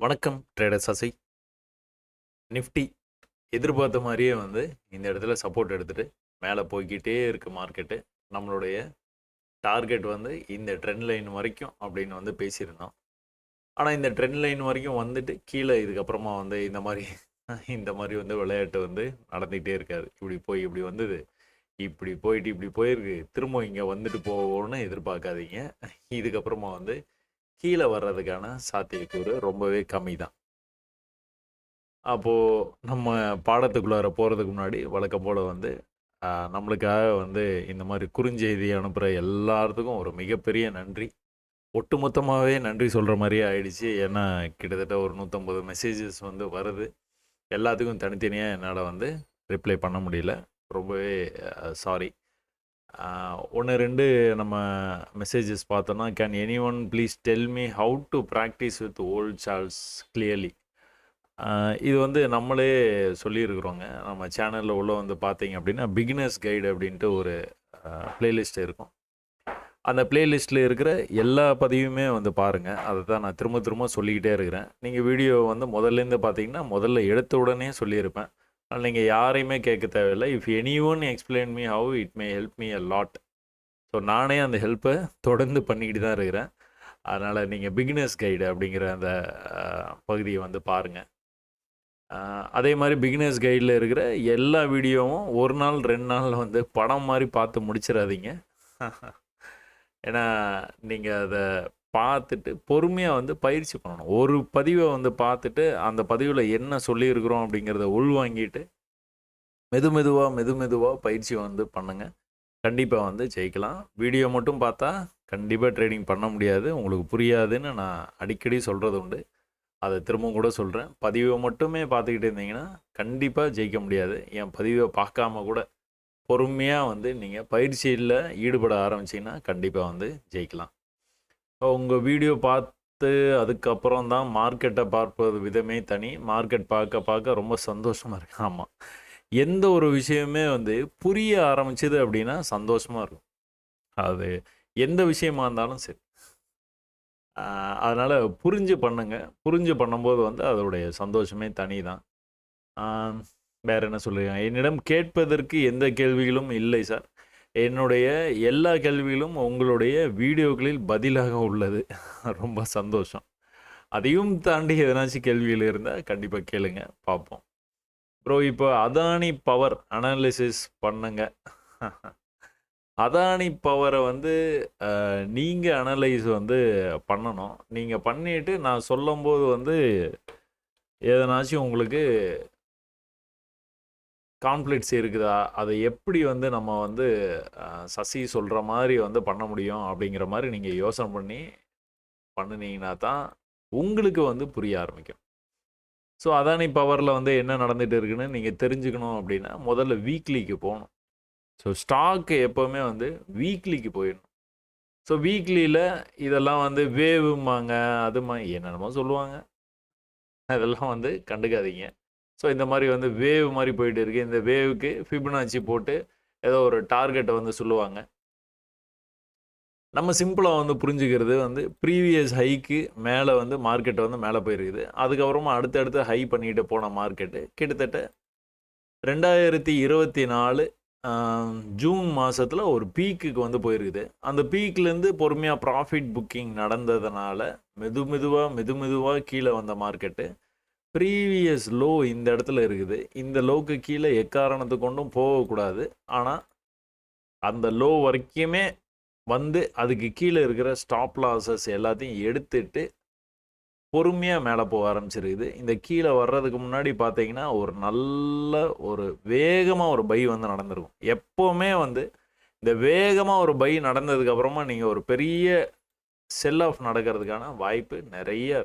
வணக்கம் trader Sasi. Nifty எதிர்பார்த்த மாதிரியே வந்து இந்த இடத்துல சப்போர்ட் எடுத்துட்டு மேலே போய்க்கிட்டே இருக்கு மார்க்கெட்டு. நம்மளுடைய டார்கெட் வந்து இந்த ட்ரெண்ட் லைன் வரைக்கும் அப்படின்னு வந்து பேசியிருந்தோம். ஆனால் இந்த ட்ரெண்ட் லைன் வரைக்கும் வந்துட்டு கீழே இதுக்கப்புறமா வந்து இந்த மாதிரி வந்து விளையாட்டு வந்து நடந்துகிட்டே இருக்காது. இப்படி போய் இப்படி வந்தது, இப்படி போயிட்டு இப்படி போயிருக்கு, திரும்ப இங்கே வந்துட்டு போவோன்னு எதிர்பார்க்காதீங்க. இதுக்கப்புறமா வந்து கீழே வர்றதுக்கான சாத்தியக்கூறு ரொம்பவே கம்மி தான். அப்போது நம்ம பாடத்துக்குள்ளார போகிறதுக்கு முன்னாடி வழக்கம் போல் வந்து நம்மளுக்காக வந்து இந்த மாதிரி குறுஞ்செய்தி அனுப்புகிற எல்லாத்துக்கும் ஒரு மிகப்பெரிய நன்றி. ஒட்டுமொத்தமாகவே நன்றி சொல்கிற மாதிரியே ஆயிடுச்சு. ஏன்னா கிட்டத்தட்ட ஒரு 150 மெசேஜஸ் வந்து வருது. எல்லாத்துக்கும் தனித்தனியாக என்னால் வந்து ரிப்ளை பண்ண முடியல. ரொம்பவே சாரி. 1 2 நம்ம மெசேஜஸ் பார்த்தோன்னா, can any one please tell me how to practice with volt Charles clearly. இது வந்து நம்மளே சொல்லியிருக்கிறோங்க. நம்ம சேனலில் உள்ள வந்து பார்த்தீங்க அப்படின்னா, பிகினர்ஸ் கைடு அப்படின்ட்டு ஒரு ப்ளேலிஸ்ட் இருக்கும். அந்த ப்ளேலிஸ்ட்டில் இருக்கிற எல்லா பதிவுமே வந்து பாருங்கள். அதை தான் நான் திரும்ப திரும்ப சொல்லிக்கிட்டே இருக்கிறேன். நீங்கள் வீடியோ வந்து முதல்லேருந்து பார்த்தீங்கன்னா, முதல்ல எடுத்த உடனே சொல்லியிருப்பேன். அதனால் நீங்கள் யாரையுமே கேட்க தேவையில்லை. If any one explain me how it may help me a lot. So நானே அந்த ஹெல்ப்பை தொடர்ந்து பண்ணிக்கிட்டு தான் இருக்கிறேன். அதனால் நீங்கள் பிகினர்ஸ் கைடு அப்படிங்கிற அந்த பகுதியை வந்து பாருங்கள். அதே மாதிரி பிகினர்ஸ் கைடில் இருக்கிற எல்லா வீடியோவும் 1 நாள் 2 நாளில் வந்து படம் மாதிரி பார்த்து முடிச்சிடாதீங்க. ஏன்னா நீங்கள் அதை பார்த்துட்டு பொறுமையாக வந்து பயிற்சி பண்ணணும். ஒரு பதிவை வந்து பார்த்துட்டு அந்த பதிவில் என்ன சொல்லியிருக்கிறோம் அப்படிங்கிறத உள்வாங்கிட்டு மெதுவாக பயிற்சி வந்து பண்ணுங்கள். கண்டிப்பாக வந்து ஜெயிக்கலாம். வீடியோ மட்டும் பார்த்தா கண்டிப்பாக ட்ரேடிங் பண்ண முடியாது, உங்களுக்கு புரியாதுன்னு நான் அடிக்கடி சொல்கிறது உண்டு. அதை திரும்பவும் கூட சொல்கிறேன். பதிவை மட்டுமே பார்த்துக்கிட்டு இருந்தீங்கன்னா கண்டிப்பாக ஜெயிக்க முடியாது. என் பதிவை பார்க்காம கூட பொறுமையாக வந்து நீங்கள் பயிற்சியில் ஈடுபட ஆரம்பிச்சிங்கன்னா கண்டிப்பாக வந்து ஜெயிக்கலாம். உங்கள் வீடியோ பார்த்து அதுக்கப்புறம் தான் மார்க்கெட்டை பார்ப்பது விதமே தனி. மார்க்கெட் பார்க்க ரொம்ப சந்தோஷமாக இருக்கு. ஆமாம், எந்த ஒரு விஷயமே வந்து புரிய ஆரம்பிச்சது அப்படின்னா சந்தோஷமாக இருக்கும். அது எந்த விஷயமா இருந்தாலும் சரி. அதனால் புரிஞ்சு பண்ணுங்க. புரிஞ்சு பண்ணும்போது வந்து அதோடைய சந்தோஷமே தனி தான். வேறு என்ன சொல்லுங்க, என்னிடம் கேட்பதற்கு எந்த கேள்விகளும் இல்லை சார். என்னுடைய எல்லா கேள்விகளும் உங்களுடைய வீடியோக்களில் பதிலாக உள்ளது. ரொம்ப சந்தோஷம். அதையும் தாண்டி எதனாச்சும் கேள்விகள் இருந்தால் கண்டிப்பாக கேளுங்க, பார்ப்போம். ப்ரோ, இப்போ அதானி பவர் அனாலிசிஸ் பண்ணுங்க. அதானி பவரை வந்து நீங்கள் அனலைஸ் வந்து பண்ணணும். நீங்கள் பண்ணிவிட்டு நான் சொல்லும்போது வந்து எதனாச்சும் உங்களுக்கு கான்ஃப்ளிக்ட்ஸ் இருக்குதா, அதை எப்படி வந்து நம்ம வந்து சசி சொல்கிற மாதிரி வந்து பண்ண முடியும் அப்படிங்கிற மாதிரி நீங்கள் யோசனை பண்ணி பண்ணினீங்கன்னா தான் உங்களுக்கு வந்து புரிய ஆரம்பிக்கும். ஸோ அதானி பவரில் வந்து என்ன நடந்துகிட்டு இருக்குன்னு நீங்கள் தெரிஞ்சுக்கணும் அப்படின்னா முதல்ல வீக்லிக்கு போகணும். ஸோ ஸ்டாக்கு எப்போவுமே வந்து வீக்லிக்கு போயிடணும். ஸோ வீக்லியில் இதெல்லாம் வந்து வேவுமாங்க, என்னென்னமோ சொல்லுவாங்க. அதெல்லாம் வந்து கண்டுக்காதீங்க. ஸோ இந்த மாதிரி வந்து வேவ் மாதிரி போயிட்டு இருக்கு. இந்த வேவுக்கு ஃபிபனாச்சி போட்டு ஏதோ ஒரு டார்கெட்டை வந்து சொல்லுவாங்க. நம்ம சிம்பிளாக வந்து புரிஞ்சுக்கிறது வந்து ப்ரீவியஸ் ஹைக்கு மேலே வந்து மார்க்கெட் வந்து மேலே போயிருக்குது. அதுக்கப்புறமா அடுத்தடுத்து ஹை பண்ணிட்டு போன மார்க்கெட்டு கிட்டத்தட்ட 2024 ஜூன் மாதத்தில் ஒரு பீக்குக்கு வந்து போயிருக்குது. அந்த பீக்லேருந்து பொறுமையாக ப்ராஃபிட் புக்கிங் நடந்ததுனால மெதுவாக கீழே வந்த மார்க்கெட்டு ப்ரீவியஸ் லோ இந்த இடத்துல இருக்குது. இந்த லோக்கு கீழே எக்காரணத்தை கொண்டும் போகக்கூடாது. ஆனால் அந்த லோ வரைக்குமே வந்து அதுக்கு கீழே இருக்கிற ஸ்டாப் லாஸஸ் எல்லாத்தையும் எடுத்துட்டு பொறுமையாக மேலே போக ஆரம்பிச்சிருக்குது. இந்த கீழே வர்றதுக்கு முன்னாடி பார்த்தீங்கன்னா ஒரு வேகமாக ஒரு பை வந்து நடந்திருக்கும். எப்போவுமே வந்து இந்த வேகமாக ஒரு பை நடந்ததுக்கப்புறமா நீங்கள் ஒரு பெரிய செல் ஆஃப் நடக்கிறதுக்கான வாய்ப்பு நிறைய.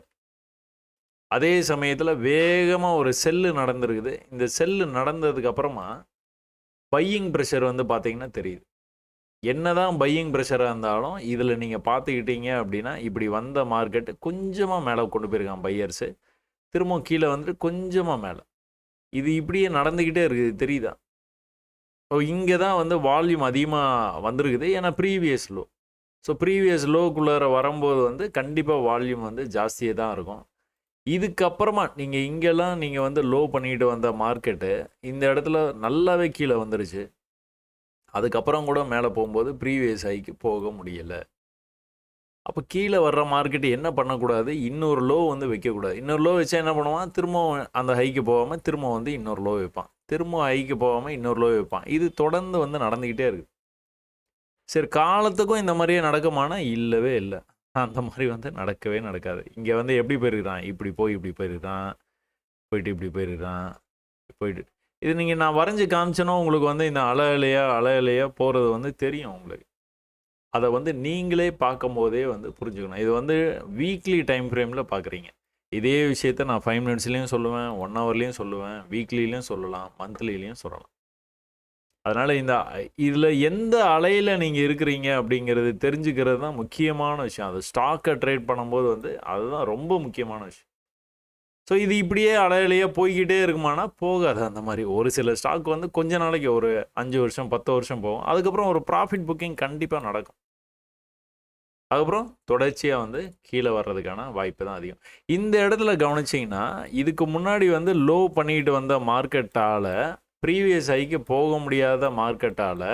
அதே சமயத்தில் வேகமாக ஒரு செல்லு நடந்திருக்குது. இந்த செல்லு நடந்ததுக்கப்புறமா பையிங் ப்ரெஷர் வந்து பார்த்தீங்கன்னா தெரியுது. என்னதான் பையிங் ப்ரெஷராக இருந்தாலும் இதில் நீங்கள் பார்த்துக்கிட்டீங்க அப்படின்னா இப்படி வந்த மார்க்கெட்டு கொஞ்சமாக மேலே கொண்டு போயிருக்கான் பையர்ஸு. திரும்ப கீழே வந்துட்டு கொஞ்சமாக மேலே. இது இப்படியே நடந்துக்கிட்டே இருக்குது, தெரியுதா? ஸோ இங்கே தான் வந்து வால்யூம் அதிகமாக வந்திருக்குது. ஏன்னா ப்ரீவியஸ் லோ. ஸோ ப்ரீவியஸ் லோக்குள்ளார வரும்போது வந்து கண்டிப்பாக வால்யூம் வந்து ஜாஸ்தியாக தான் இருக்கும். இதுக்கப்புறமா நீங்கள் இங்கெல்லாம் நீங்கள் வந்து லோ பண்ணிட்டு வந்த மார்க்கெட்டு இந்த இடத்துல நல்லாவே கீழே வந்துருச்சு. அதுக்கப்புறம் கூட மேலே போகும்போது ப்ரீவியஸ் ஹைக்கு போக முடியலை. அப்போ கீழே வர்ற மார்க்கெட் என்ன பண்ணக்கூடாது, இன்னொரு லோ வந்து வைக்கக்கூடாது. இன்னொரு லோ வச்சா என்ன பண்ணுவான், திரும்பவும் அந்த ஹைக்கு போகாமல் திரும்ப வந்து இன்னொரு லோ வைப்பான், திரும்ப ஹைக்கு போகாமல் இன்னொரு லோ வைப்பான். இது தொடர்ந்து வந்து நடந்துக்கிட்டே இருக்குது. சரி, காலத்துக்கும் இந்த மாதிரியே நடக்குமானா இல்லவே இல்லை. அந்த மாதிரி வந்து நடக்கவே நடக்காது. இங்கே வந்து எப்படி போயிருக்கிறான், இப்படி போய் இப்படி போயிருக்கிறான், போயிட்டு இப்படி போயிருக்கிறான், போயிட்டு இது நீங்கள் நான் வரைஞ்சி காமிச்சேன்னா உங்களுக்கு வந்து இந்த அலையிலையா போகிறது வந்து தெரியும் உங்களுக்கு. அதை வந்து நீங்களே பார்க்கும் போதே வந்து புரிஞ்சுக்கணும். இது வந்து வீக்லி டைம் ஃப்ரேமில் பார்க்குறீங்க. இதே விஷயத்த நான் 5 மினிட்ஸ்லேயும் சொல்லுவேன், 1 ஹவர்லேயும் சொல்லுவேன், வீக்லிலையும் சொல்லலாம், மந்த்லிலையும் சொல்லலாம். அதனால் இதில் எந்த அலையில் நீங்கள் இருக்கிறீங்க அப்படிங்கிறது தெரிஞ்சுக்கிறது தான் முக்கியமான விஷயம். அது ஸ்டாக்கை ட்ரேட் பண்ணும்போது வந்து அதுதான் ரொம்ப முக்கியமான விஷயம். ஸோ இது இப்படியே அலையிலேயே போய்கிட்டே இருக்குமானா போகாது. அந்த மாதிரி ஒரு சில ஸ்டாக் வந்து கொஞ்ச நாளைக்கு ஒரு 5 வருஷம் 10 வருஷம் போகும். அதுக்கப்புறம் ஒரு ப்ராஃபிட் புக்கிங் கண்டிப்பாக நடக்கும். அதுக்கப்புறம் தொடர்ச்சியாக வந்து கீழே வர்றதுக்கான வாய்ப்பு தான் அதிகம். இந்த இடத்துல கவனிச்சிங்கன்னா இதுக்கு முன்னாடி வந்து லோ பண்ணிட்டு வந்த மார்க்கெட்டால் ப்ரீவியஸ் ஹைக்கு போக முடியாத மார்க்கெட்டால்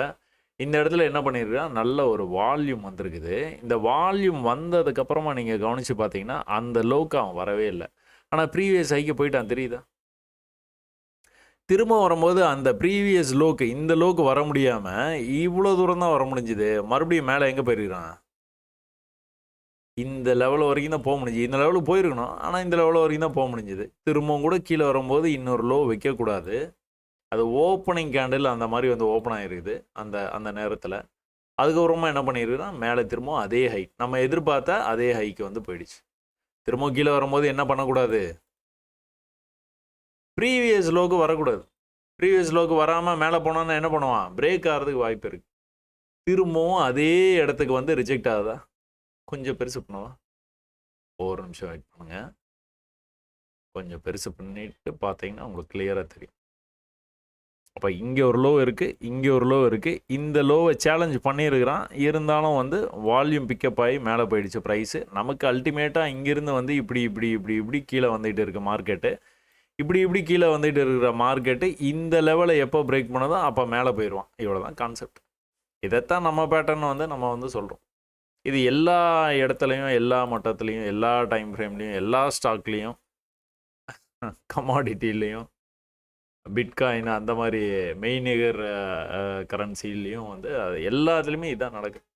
இந்த இடத்துல என்ன பண்ணியிருக்குன்னா நல்ல ஒரு வால்யூம் வந்திருக்குது. இந்த வால்யூம் வந்ததுக்கப்புறமா நீங்கள் கவனித்து பார்த்தீங்கன்னா அந்த லோக்கு அவன் வரவே இல்லை. ஆனால் ப்ரீவியஸ் ஹைக்கு போயிட்டான், தெரியுதா? திரும்ப வரும்போது அந்த ப்ரீவியஸ் லோக்கு இந்த லோக்கு வர முடியாமல் இவ்வளோ தூரம் தான் வர முடிஞ்சுது. மறுபடியும் மேலே எங்கே போயிருக்கிறான், இந்த லெவல் வரைக்கும் தான் போக முடிஞ்சுது. இந்த லெவலுக்கு போயிருக்கணும், ஆனால் இந்த லெவல் வரைக்கும் தான் போக முடிஞ்சுது. திரும்பவும் கூட கீழே வரும்போது இன்னொரு லோ வைக்கக்கூடாது. அது ஓப்பனிங் கேண்டில் அந்த மாதிரி வந்து ஓப்பன் ஆகிருக்குது அந்த அந்த நேரத்தில். அதுக்கப்புறமா என்ன பண்ணியிருக்குன்னா மேலே திரும்பவும் அதே ஹை, நம்ம எதிர்பார்த்த அதே ஹைக்கு வந்து போயிடுச்சு. திரும்பவும் கீழே வரும்போது என்ன பண்ணக்கூடாது, ப்ரீவியஸ் லோக்கு வரக்கூடாது. ப்ரீவியஸ் லோக்கு வராமல் மேலே போனோன்னா என்ன பண்ணுவான், பிரேக் ஆகிறதுக்கு வாய்ப்பு இருக்குது. திரும்பவும் அதே இடத்துக்கு வந்து ரிஜெக்ட் ஆகுதா, கொஞ்சம் பெருசு பண்ணுவா, ஒரு நிமிஷம் வெயிட் பண்ணுங்க. கொஞ்சம் பெருசு பண்ணிட்டு பார்த்தீங்கன்னா உங்களுக்கு கிளியராக தெரியும். அப்போ இங்கே ஒரு லோ இருக்குது, இங்கே ஒரு லோ இருக்குது. இந்த லோவை சேலஞ்ச் பண்ணியிருக்கிறான். இருந்தாலும் வந்து வால்யூம் பிக்கப் ஆகி மேலே போயிடுச்சு ப்ரைஸு. நமக்கு அல்டிமேட்டாக இங்கேருந்து வந்து இப்படி இப்படி இப்படி இப்படி கீழே வந்துகிட்டு இருக்குது மார்க்கெட்டு. இப்படி இப்படி கீழே வந்துகிட்டு இருக்கிற மார்க்கெட்டு இந்த லெவலை எப்போ பிரேக் பண்ணதோ அப்போ மேலே போயிடுவான். இவ்வளோ தான் கான்செப்ட். இதைத்தான் நம்ம பேட்டர்ன் வந்து நம்ம வந்து சொல்கிறோம். இது எல்லா இடத்துலையும், எல்லா மட்டத்துலேயும், எல்லா டைம் ஃப்ரேம்லேயும், எல்லா ஸ்டாக்லேயும், கமாடிட்டிலையும், பிட்காயின் அந்த மாதிரி மெய்நிகர் கரன்சிலையும் வந்து அது எல்லாத்துலேயுமே இதான் நடக்குது.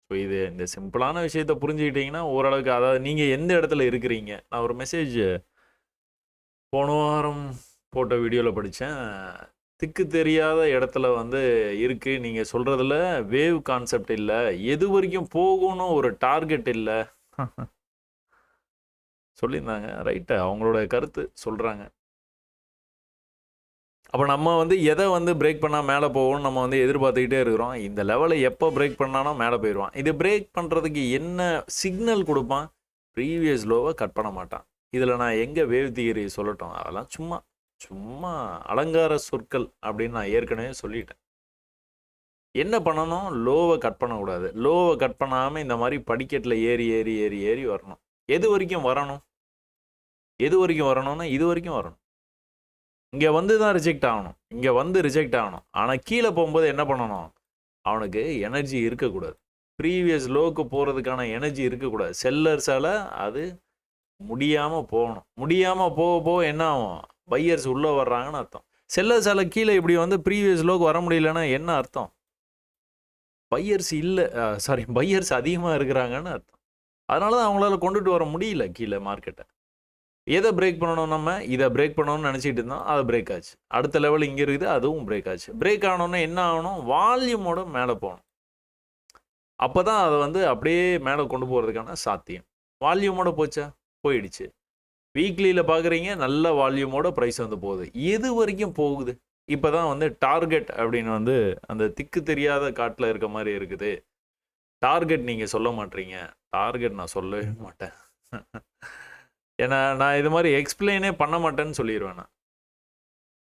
ஸோ இது இந்த சிம்பிளான விஷயத்தை புரிஞ்சுக்கிட்டிங்கன்னா ஓரளவுக்கு, அதாவது நீங்கள் எந்த இடத்துல இருக்கிறீங்க. நான் ஒரு மெசேஜ் போன வாரம் போட்ட வீடியோவில் படித்தேன். திக்கு தெரியாத இடத்துல வந்து இருக்குது. நீங்கள் சொல்கிறதுல வேவ் கான்செப்ட் இல்லை, எது வரைக்கும் போகணும் ஒரு டார்கெட் இல்லை சொல்லியிருந்தாங்க. ரைட்டு, அவங்களோட கருத்து சொல்கிறாங்க. அப்போ நம்ம வந்து எதை வந்து பிரேக் பண்ணால் மேலே போகணும்னு நம்ம வந்து எதிர்பார்த்துக்கிட்டே இருக்கிறோம். இந்த லெவலை எப்போ பிரேக் பண்ணாலும் மேலே போயிடுவான். இது பிரேக் பண்ணுறதுக்கு என்ன சிக்னல் கொடுப்பான், ப்ரீவியஸ் லோவை கட் பண்ண மாட்டான். இதில் நான் எங்கே வேவ் தியரி சொல்லட்டும், அதெல்லாம் சும்மா சும்மா அலங்கார சொற்கள் அப்படின்னு நான் ஏற்கனவே சொல்லிட்டேன். என்ன பண்ணணும், லோவை கட் பண்ணக்கூடாது. லோவை கட் பண்ணாமல் இந்த மாதிரி படிக்கட்டில் ஏறி ஏறி ஏறி ஏறி வரணும். எது வரைக்கும் வரணும், எது வரைக்கும் வரணும்னா இது வரைக்கும் வரணும். இங்கே வந்து தான் ரிஜெக்ட் ஆகணும், இங்கே வந்து ரிஜெக்ட் ஆகணும். ஆனால் கீழே போகும்போது என்ன பண்ணணும், அவனுக்கு எனர்ஜி இருக்கக்கூடாது. ப்ரீவியஸ் லோக்கு போகிறதுக்கான எனர்ஜி இருக்கக்கூடாது. செல்லர்ஸால் அது முடியாமல் போகணும். முடியாமல் போக போக என்ன ஆகும், பையர்ஸ் உள்ளே வர்றாங்கன்னு அர்த்தம். செல்லர்ஸால் கீழே இப்படி வந்து ப்ரீவியஸ் லோக்கு வர முடியலன்னா என்ன அர்த்தம், பையர்ஸ் இல்லை, சாரி பையர்ஸ் அதிகமாக இருக்கிறாங்கன்னு அர்த்தம். அதனால தான் அவங்களால கொண்டுட்டு வர முடியல கீழே மார்க்கெட்டை. எதை பிரேக் பண்ணணும், நம்ம இதை பிரேக் பண்ணணும்னு நினச்சிட்டு இருந்தோம், அது பிரேக் ஆச்சு. அடுத்த லெவல் இங்கே இருக்குது, அதுவும் பிரேக் ஆச்சு. பிரேக் ஆனோன்னா என்ன ஆகணும், வால்யூமோட மேலே போகணும். அப்போ தான் அதை வந்து அப்படியே மேலே கொண்டு போகிறதுக்கான சாத்தியம். வால்யூமோட போச்சா, போயிடுச்சு. வீக்லியில் பார்க்குறீங்க, நல்ல வால்யூமோட ப்ரைஸ் வந்து போகுது. எது வரைக்கும் போகுது, இப்போ தான் வந்து டார்கெட் அப்படின்னு வந்து அந்த திக்கு தெரியாத காட்டில் இருக்க மாதிரி இருக்குது. டார்கெட் நீங்கள் சொல்ல மாட்டீங்க, டார்கெட் நான் சொல்லவே மாட்டேன். ஏன்னா நான் இது மாதிரி எக்ஸ்பிளைனே பண்ண மாட்டேன்னு சொல்லிடுவேன். நான்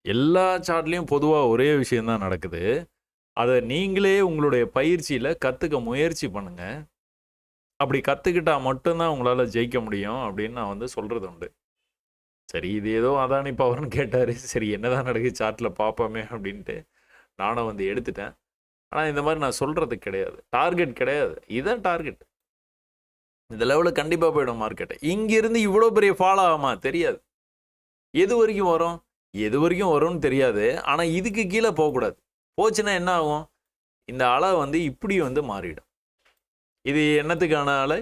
எல்லா சார்ட்லேயும் பொதுவாக ஒரே விஷயந்தான் நடக்குது. அதை நீங்களே உங்களுடைய பயிற்சியில் கற்றுக்க முயற்சி பண்ணுங்கள். அப்படி கற்றுக்கிட்டால் மட்டும்தான் உங்களால் ஜெயிக்க முடியும் அப்படின்னு நான் வந்து சொல்கிறது உண்டு. சரி இது ஏதோ அதானி பவர்ன்னு கேட்டாரு. சரி என்னதான் நடக்குது சார்ட்ல பார்ப்போமே அப்படின்ட்டு நானும் வந்து எடுத்துட்டேன். ஆனா இந்த மாரி நான் சொல்றது கிடையாது. டார்கெட் கிடையாது. இதான் டார்கெட். இந்த லெவலுக்கு கண்டிப்பா போயிடும் மார்க்கெட். இங்கிருந்து இவ்வளோ பெரிய ஃபால் ஆகுமா? தெரியாது. எது வரைக்கும் வரும்? எது வரைக்கும் வரும்னு தெரியாது. ஆனா இதுக்கு கீழ போகக்கூடாது. போச்சுன்னா என்ன ஆகும்? இந்த அலை வந்து இப்படி வந்து மாறிடும். இது என்னத்துக்கான அலை?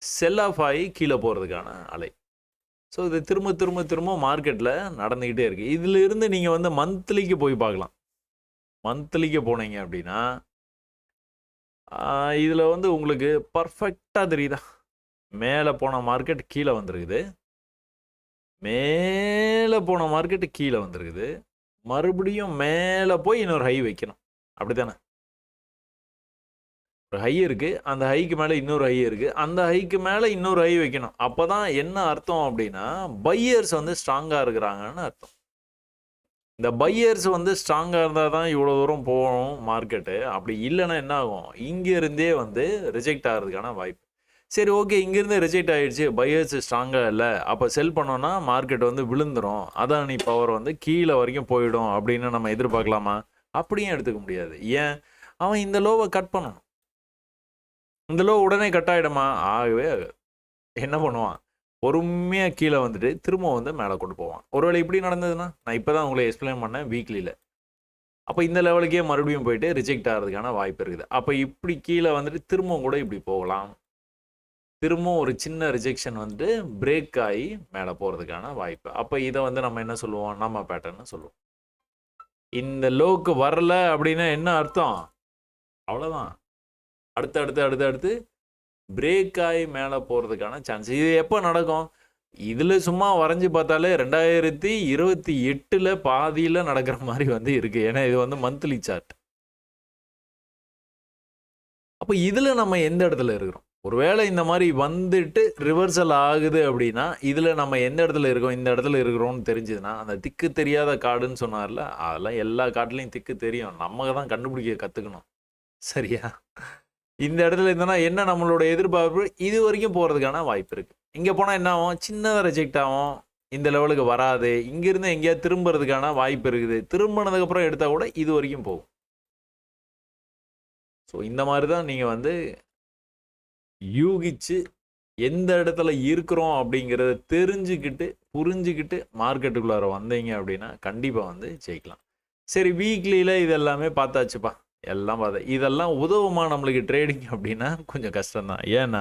செல் ஆஃப் ஆகி கீழ போறதுக்கான அலை. ஸோ இது திரும்ப திரும்ப திரும்ப மார்க்கெட்ல நடந்துகிட்டே இருக்கு. இதிலிருந்து நீங்க வந்து மந்த்லிக்கு போய் பார்க்கலாம். மந்த்லிக்கு போனீங்க அப்படின்னா, இதுல வந்து உங்களுக்கு பெர்ஃபெக்ட்டா தெரியுதா? மேல போன மார்க்கெட் கீழ வந்திருக்குது. மேல போன மார்க்கெட் கீழ வந்திருக்குது. மறுபடியும் மேல போய் இன்னொரு ஹை வைக்கணும். அப்படித்தானே? ஒரு ஹை இருக்கு. அந்த ஹைக்கு மேல இன்னொரு ஹை இருக்கு. அந்த ஹைக்கு மேல இன்னொரு ஹை வைக்கணும். அப்பதான் என்ன அர்த்தம் அப்படின்னா, பையர்ஸ் வந்து ஸ்ட்ராங்கா இருக்கிறாங்கன்னு அர்த்தம். இந்த பையர்ஸ் வந்து ஸ்ட்ராங்கா இருந்தா தான் இவ்வளோ தூரம் போகும் மார்க்கெட்டு. அப்படி இல்லன்னா என்ன ஆகும்? இங்க இருந்தே வந்து ரிஜெக்ட் ஆகுறதுக்கான வாய்ப்பு. சரி ஓகே. இங்கேருந்து ரிஜெக்ட் ஆயிடுச்சு. பையர்ஸ் ஸ்ட்ராங்கா இல்ல. அப்ப செல் பண்ணோம்னா மார்க்கெட் வந்து விழுந்துரும். அதானி பவர் வந்து கீழ வரைக்கும் போயிடும் அப்படின்னு நம்ம எதிர்பார்க்கலாமா? அப்படியும் எடுத்துக்க முடியாது. ஏன்? அவன் இந்த லோவ கட் பண்ணணும். இந்த லோ உடனே கட் ஆயிடுமா? ஆகவே ஆகாது. என்ன பண்ணுவான்? பொறுமையா கீழ வந்துட்டு திரும்ப வந்து மேல கொண்டு போவான். ஒருவேளை இப்படி நடந்ததுன்னா, நான் இப்ப தான் உங்களுக்கு எக்ஸ்ப்ளைன் பண்ணேன் வீக்லில. அப்ப இந்த லெவலுக்கே மறுபடியும் போயிட்டு ரிஜெக்ட் ஆகுறதுக்கான வாய்ப்பு இருக்குது. அப்ப இப்படி கீழ வந்துட்டு திரும்பவும் கூட இப்படி போகலாம். திரும்பவும் ஒரு சின்ன ரிஜெக்ஷன் வந்து பிரேக் ஆகி மேல போறதுக்கான வாய்ப்பு. அப்ப இத வந்து நம்ம என்ன சொல்லுவோம்? நம்ம பேட்டர்ன்னு சொல்லுவோம். இந்த லோக்கு வரல அப்படின்னா என்ன அர்த்தம்? அவ்வளோதான். அடுத்து, அடுத்து, அடுத்து, அடுத்து பிரேக் ஆகி மேல போறதுக்கான சான்ஸ். இது எப்ப நடக்கும்? இதுல சும்மா வரைஞ்சு பார்த்தாலே 2028ல பாதியில நடக்கிற மாரி வந்து இருக்கு. ஏன்னா இது வந்து மந்த்லி சார்ட். அப்ப இதுல நம்ம எந்த இடத்துல இருக்கிறோம்? ஒருவேளை இந்த மாரி வந்துட்டு ரிவர்சல் ஆகுது அப்படின்னா, இதுல நம்ம எந்த இடத்துல இருக்கோம்? இந்த இடத்துல இருக்கிறோம்னு தெரிஞ்சதுன்னா, அந்த திக்கு தெரியாத காடுன்னு சொன்னார்ல, அதெல்லாம் எல்லா காட்டுலயும் திக்கு தெரியும். நம்ம தான் கண்டுபிடிக்க கத்துக்கணும். சரியா? இந்த இடத்துல இருந்தோம்னா என்ன நம்மளோட எதிர்பார்ப்பு? இது வரைக்கும் போறதுக்கான வாய்ப்பு இருக்கு. இங்க போனா என்ன ஆகும்? சின்னதா ரிஜெக்ட் ஆகும். இந்த லெவலுக்கு வராது. இங்கிருந்து எங்கேயாவது திரும்புறதுக்கான வாய்ப்பு இருக்குது. திரும்புனதுக்கு அப்புறம் எடுத்தா கூட இது வரைக்கும் போகும். ஸோ இந்த மாரி தான் நீங்க வந்து யூகிச்சு எந்த இடத்துல இருக்கிறோம் அப்படிங்கிறத தெரிஞ்சுக்கிட்டு, புரிஞ்சுக்கிட்டு மார்க்கெட்டுக்குள்ளார வந்தீங்க அப்படின்னா, கண்டிப்பா வந்து ஜெயிக்கலாம். சரி வீக்லில இது எல்லாமே பார்த்தாச்சுப்பா. எல்லாம் பார்த்தேன். இதெல்லாம் உதவுமா நம்மளுக்கு ட்ரேடிங் அப்படின்னா கொஞ்சம் கஷ்டம் தான். ஏன்னா,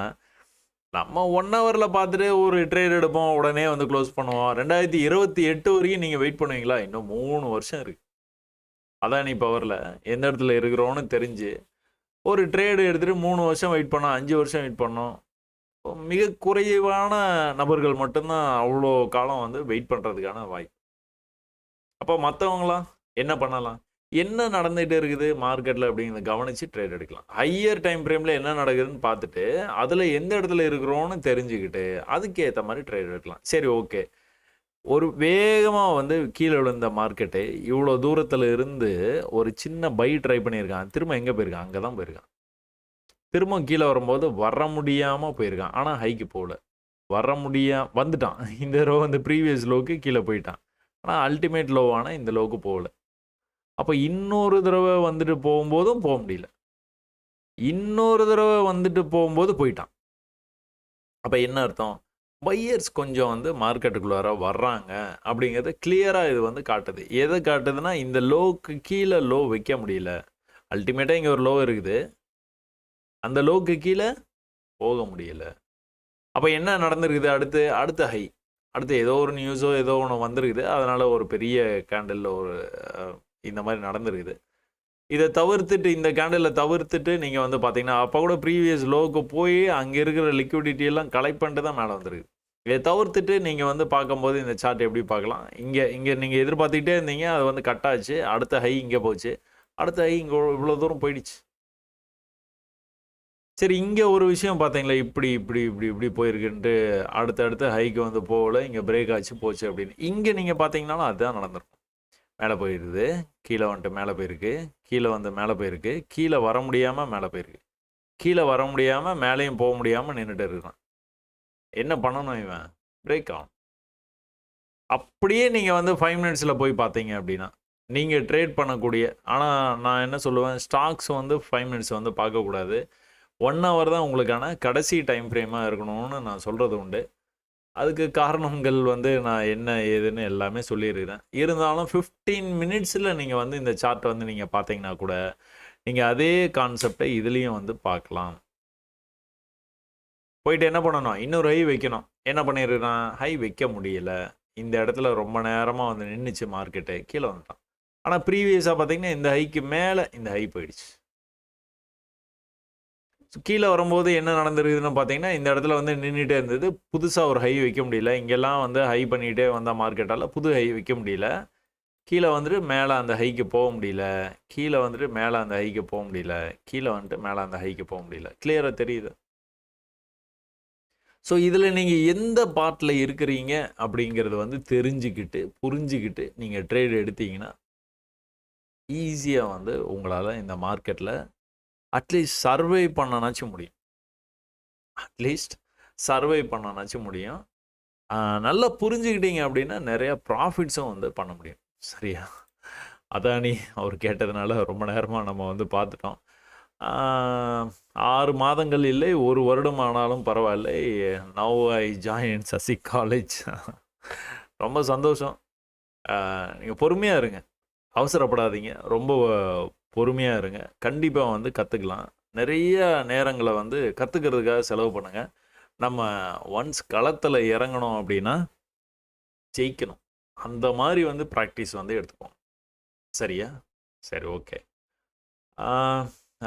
நம்ம 1 ஹவர்ல பார்த்துட்டு ஒரு ட்ரேட் எடுப்போம். உடனே வந்து குளோஸ் பண்ணுவோம். 2028 வரைக்கும் நீங்க வெயிட் பண்ணுவீங்களா? இன்னும் 3 வருஷம் இருக்கு. அதானி பவர்ல எந்த இடத்துல இருக்கிறோம்னு தெரிஞ்சு, ஒரு ட்ரேட் எடுத்துட்டு 3 வருஷம் வெயிட் பண்ணோம், 5 வருஷம் வெயிட் பண்ணோம். மிக குறைவான நபர்கள் மட்டும் தான் அவ்வளோ காலம் வந்து வெயிட் பண்றதுக்கான வாய்ப்பு. அப்போ மத்தவங்கலாம் என்ன பண்ணலாம்? என்ன நடந்துட்டு இருக்குது மார்க்கெட்ல அப்படிங்கிறத கவனிச்சு ட்ரேட் எடுக்கலாம். ஹையர் டைம் ஃப்ரேம்ல என்ன நடக்குதுன்னு பார்த்துட்டு, அதுல எந்த இடத்துல இருக்கிறோம்னு தெரிஞ்சுக்கிட்டு, அதுக்கு ஏத்த மாரி ட்ரேட் எடுக்கலாம். சரி ஓகே. ஒரு வேகமா வந்து கீழ விழுந்த மார்க்கெட்டு, இவ்வளோ தூரத்துல இருந்து ஒரு சின்ன பை ட்ரை பண்ணியிருக்கான். திரும்ப எங்க போயிருக்கான்? அங்க தான் போயிருக்கான். திரும்பவும் கீழ வரும்போது வர முடியாம போயிருக்கான். ஆனா ஹைக்கு போல. வந்துட்டான். இந்த ரோ வந்து ப்ரீவியஸ் லோக்கு கீழ போயிட்டான். ஆனா அல்டிமேட் லோவான இந்த லோக்கு போகல. அப்ப இன்னொரு தடவ வந்துட்டு போகும்போதும் போ முடியல. இன்னொரு தடவ வந்துட்டு போகும்போது போயிட்டான். அப்ப என்ன அர்த்தம்? பையர்ஸ் கொஞ்சம் வந்து மார்க்கெட்டுக்குள்ளார வர்றாங்க அப்படிங்கிறது கிளியரா இது வந்து காட்டுது. எத காட்டுதுன்னா, இந்த லோக்கு கீழ லோ வைக்க முடியல. அல்டிமேட்டா இங்க ஒரு லோ இருக்குது. அந்த லோக்கு கீழ போக முடியல. அப்ப என்ன நடந்திருக்குது அடுத்து? அடுத்த ஹை. அடுத்து ஏதோ ஒரு நியூஸோ ஏதோ ஒண்ணு வந்திருக்குது. அதனால ஒரு பெரிய கேண்டில்ல ஒரு இந்த மாரி நடந்திருக்குது. இத தவிர்த்துட்டு இந்த கேண்டில தவிர்த்துட்டு நீங்க வந்து பார்த்தீங்கன்னா, அப்ப கூட ப்ரீவியஸ் லோவுக்கு போய் அங்க இருக்கிற லிக்விடிட்டி எல்லாம் கலெக்ட் பண்ணிட்டு தான் மேல வந்திருக்கு. இத தவிர்த்துட்டு நீங்க வந்து பார்க்கும்போது இந்த சார்ட் எப்படி பார்க்கலாம்? இங்க இங்க நீங்க எதிர்பார்த்துக்கிட்டே இருந்தீங்க. அது வந்து கட் ஆச்சு. அடுத்த ஹை இங்க போச்சு. அடுத்த ஹை இங்க இவ்வளோ தூரம் போயிடுச்சு. சரி இங்க ஒரு விஷயம் பார்த்தீங்களா? இப்படி, இப்படி, இப்படி, இப்படி போயிருக்குன்ட்டு அடுத்த ஹைக்கு வந்து போகல. இங்க பிரேக் ஆச்சு போச்சு அப்படின்னு. இங்க நீங்க பார்த்தீங்கன்னாலும் அதுதான் நடந்திருக்கும். மேல போயிருக்குது. கீழ வந்துட்டு மேல போயிருக்கு. கீழ வந்து மேல போயிருக்கு. கீழ வர முடியாம மேல போயிருக்கு. கீழ வர முடியாம மேலயும் போ முடியாம நின்னுட்டு இருக்கான். என்ன பண்ணணும் இவன்? பிரேக் ஆகணும். அப்படியே நீங்கள் வந்து 5 மினிட்ஸில் போய் பார்த்தீங்க அப்படின்னா நீங்கள் ட்ரேட் பண்ணக்கூடிய, ஆனால் நான் என்ன சொல்லுவேன், ஸ்டாக்ஸ் வந்து 5 மினிட்ஸ் வந்து பார்க்கக்கூடாது. 1 ஹவர் தான் உங்களுக்கான கடைசி டைம் ஃப்ரேமாக இருக்கணும்னு நான் சொல்கிறது உண்டு. அதுக்கு காரணங்கள் வந்து நான் என்ன ஏதுன்னு எல்லாமே சொல்லியிருக்கிறேன். இருந்தாலும் 15 மினிட்ஸில் நீங்கள் வந்து இந்த சார்ட் வந்து நீங்கள் பார்த்தீங்கன்னா கூட நீங்கள் அதே கான்செப்டை இதுலேயும் வந்து பார்க்கலாம். போயிட்டு என்ன பண்ணணும், இன்னொரு ஹை வைக்கணும். என்ன பண்ணிடுறான், ஹை வைக்க முடியல, இந்த இடத்துல ரொம்ப நேரமாக வந்து நின்றுச்சு, மார்க்கெட்டு கீழே வந்துட்டான். ஆனால் ப்ரீவியஸாக பார்த்தீங்கன்னா இந்த ஹைக்கு மேலே இந்த ஹை போயிடுச்சு. கீழே வரும்போது என்ன நடந்திருக்குதுன்னு பார்த்தீங்கன்னா இந்த இடத்துல வந்து நின்றுட்டே இருந்தது. புதுசாக ஒரு ஹை வைக்க முடியல. இங்கெல்லாம் வந்து ஹை பண்ணிகிட்டே வந்தால் மார்க்கெட்டால் புது ஹை வைக்க முடியல. கீழே வந்துட்டு மேலே அந்த ஹைக்கு போக முடியல. கீழே வந்துட்டு மேலே அந்த ஹைக்கு போக முடியல. கீழே வந்துட்டு மேலே அந்த ஹைக்கு போக முடியல. கிளியராக தெரியுது. ஸோ இதில் நீங்கள் எந்த பார்ட்டில் இருக்கிறீங்க அப்படிங்கிறது வந்து தெரிஞ்சுக்கிட்டு புரிஞ்சுக்கிட்டு நீங்கள் ட்ரேட் எடுத்தீங்கன்னா ஈஸியாக வந்து உங்களால் இந்த மார்க்கெட்டில் அட்லீஸ்ட் சர்வை பண்ணனாச்சும் முடியும். அட்லீஸ்ட் சர்வை பண்ணனாச்சும் முடியும். நல்லா புரிஞ்சுக்கிட்டீங்க அப்படின்னா நிறையா ப்ராஃபிட்ஸும் வந்து பண்ண முடியும். சரியா? அதானி அவர் கேட்டதுனால ரொம்ப நேரமாக நம்ம வந்து பார்த்துட்டோம். 6 மாதங்கள் இல்லை, 1 வருடம் ஆனாலும் பரவாயில்லை. Now I join Sasi college. ரொம்ப சந்தோஷம். நீங்கள் பொறுமையாக இருங்க, அவசரப்படாதீங்க, ரொம்ப பொறுமையாக இருங்க. கண்டிப்பாக வந்து கற்றுக்கலாம். நிறைய நேரங்களை வந்து கற்றுக்கிறதுக்காக செலவு பண்ணுங்கள். நம்ம ஒன்ஸ் களத்தில் இறங்கணும் அப்படின்னா ஜெயிக்கணும். அந்த மாதிரி வந்து ப்ராக்டிஸ் வந்து எடுத்துப்போம். சரியா? சரி, okay.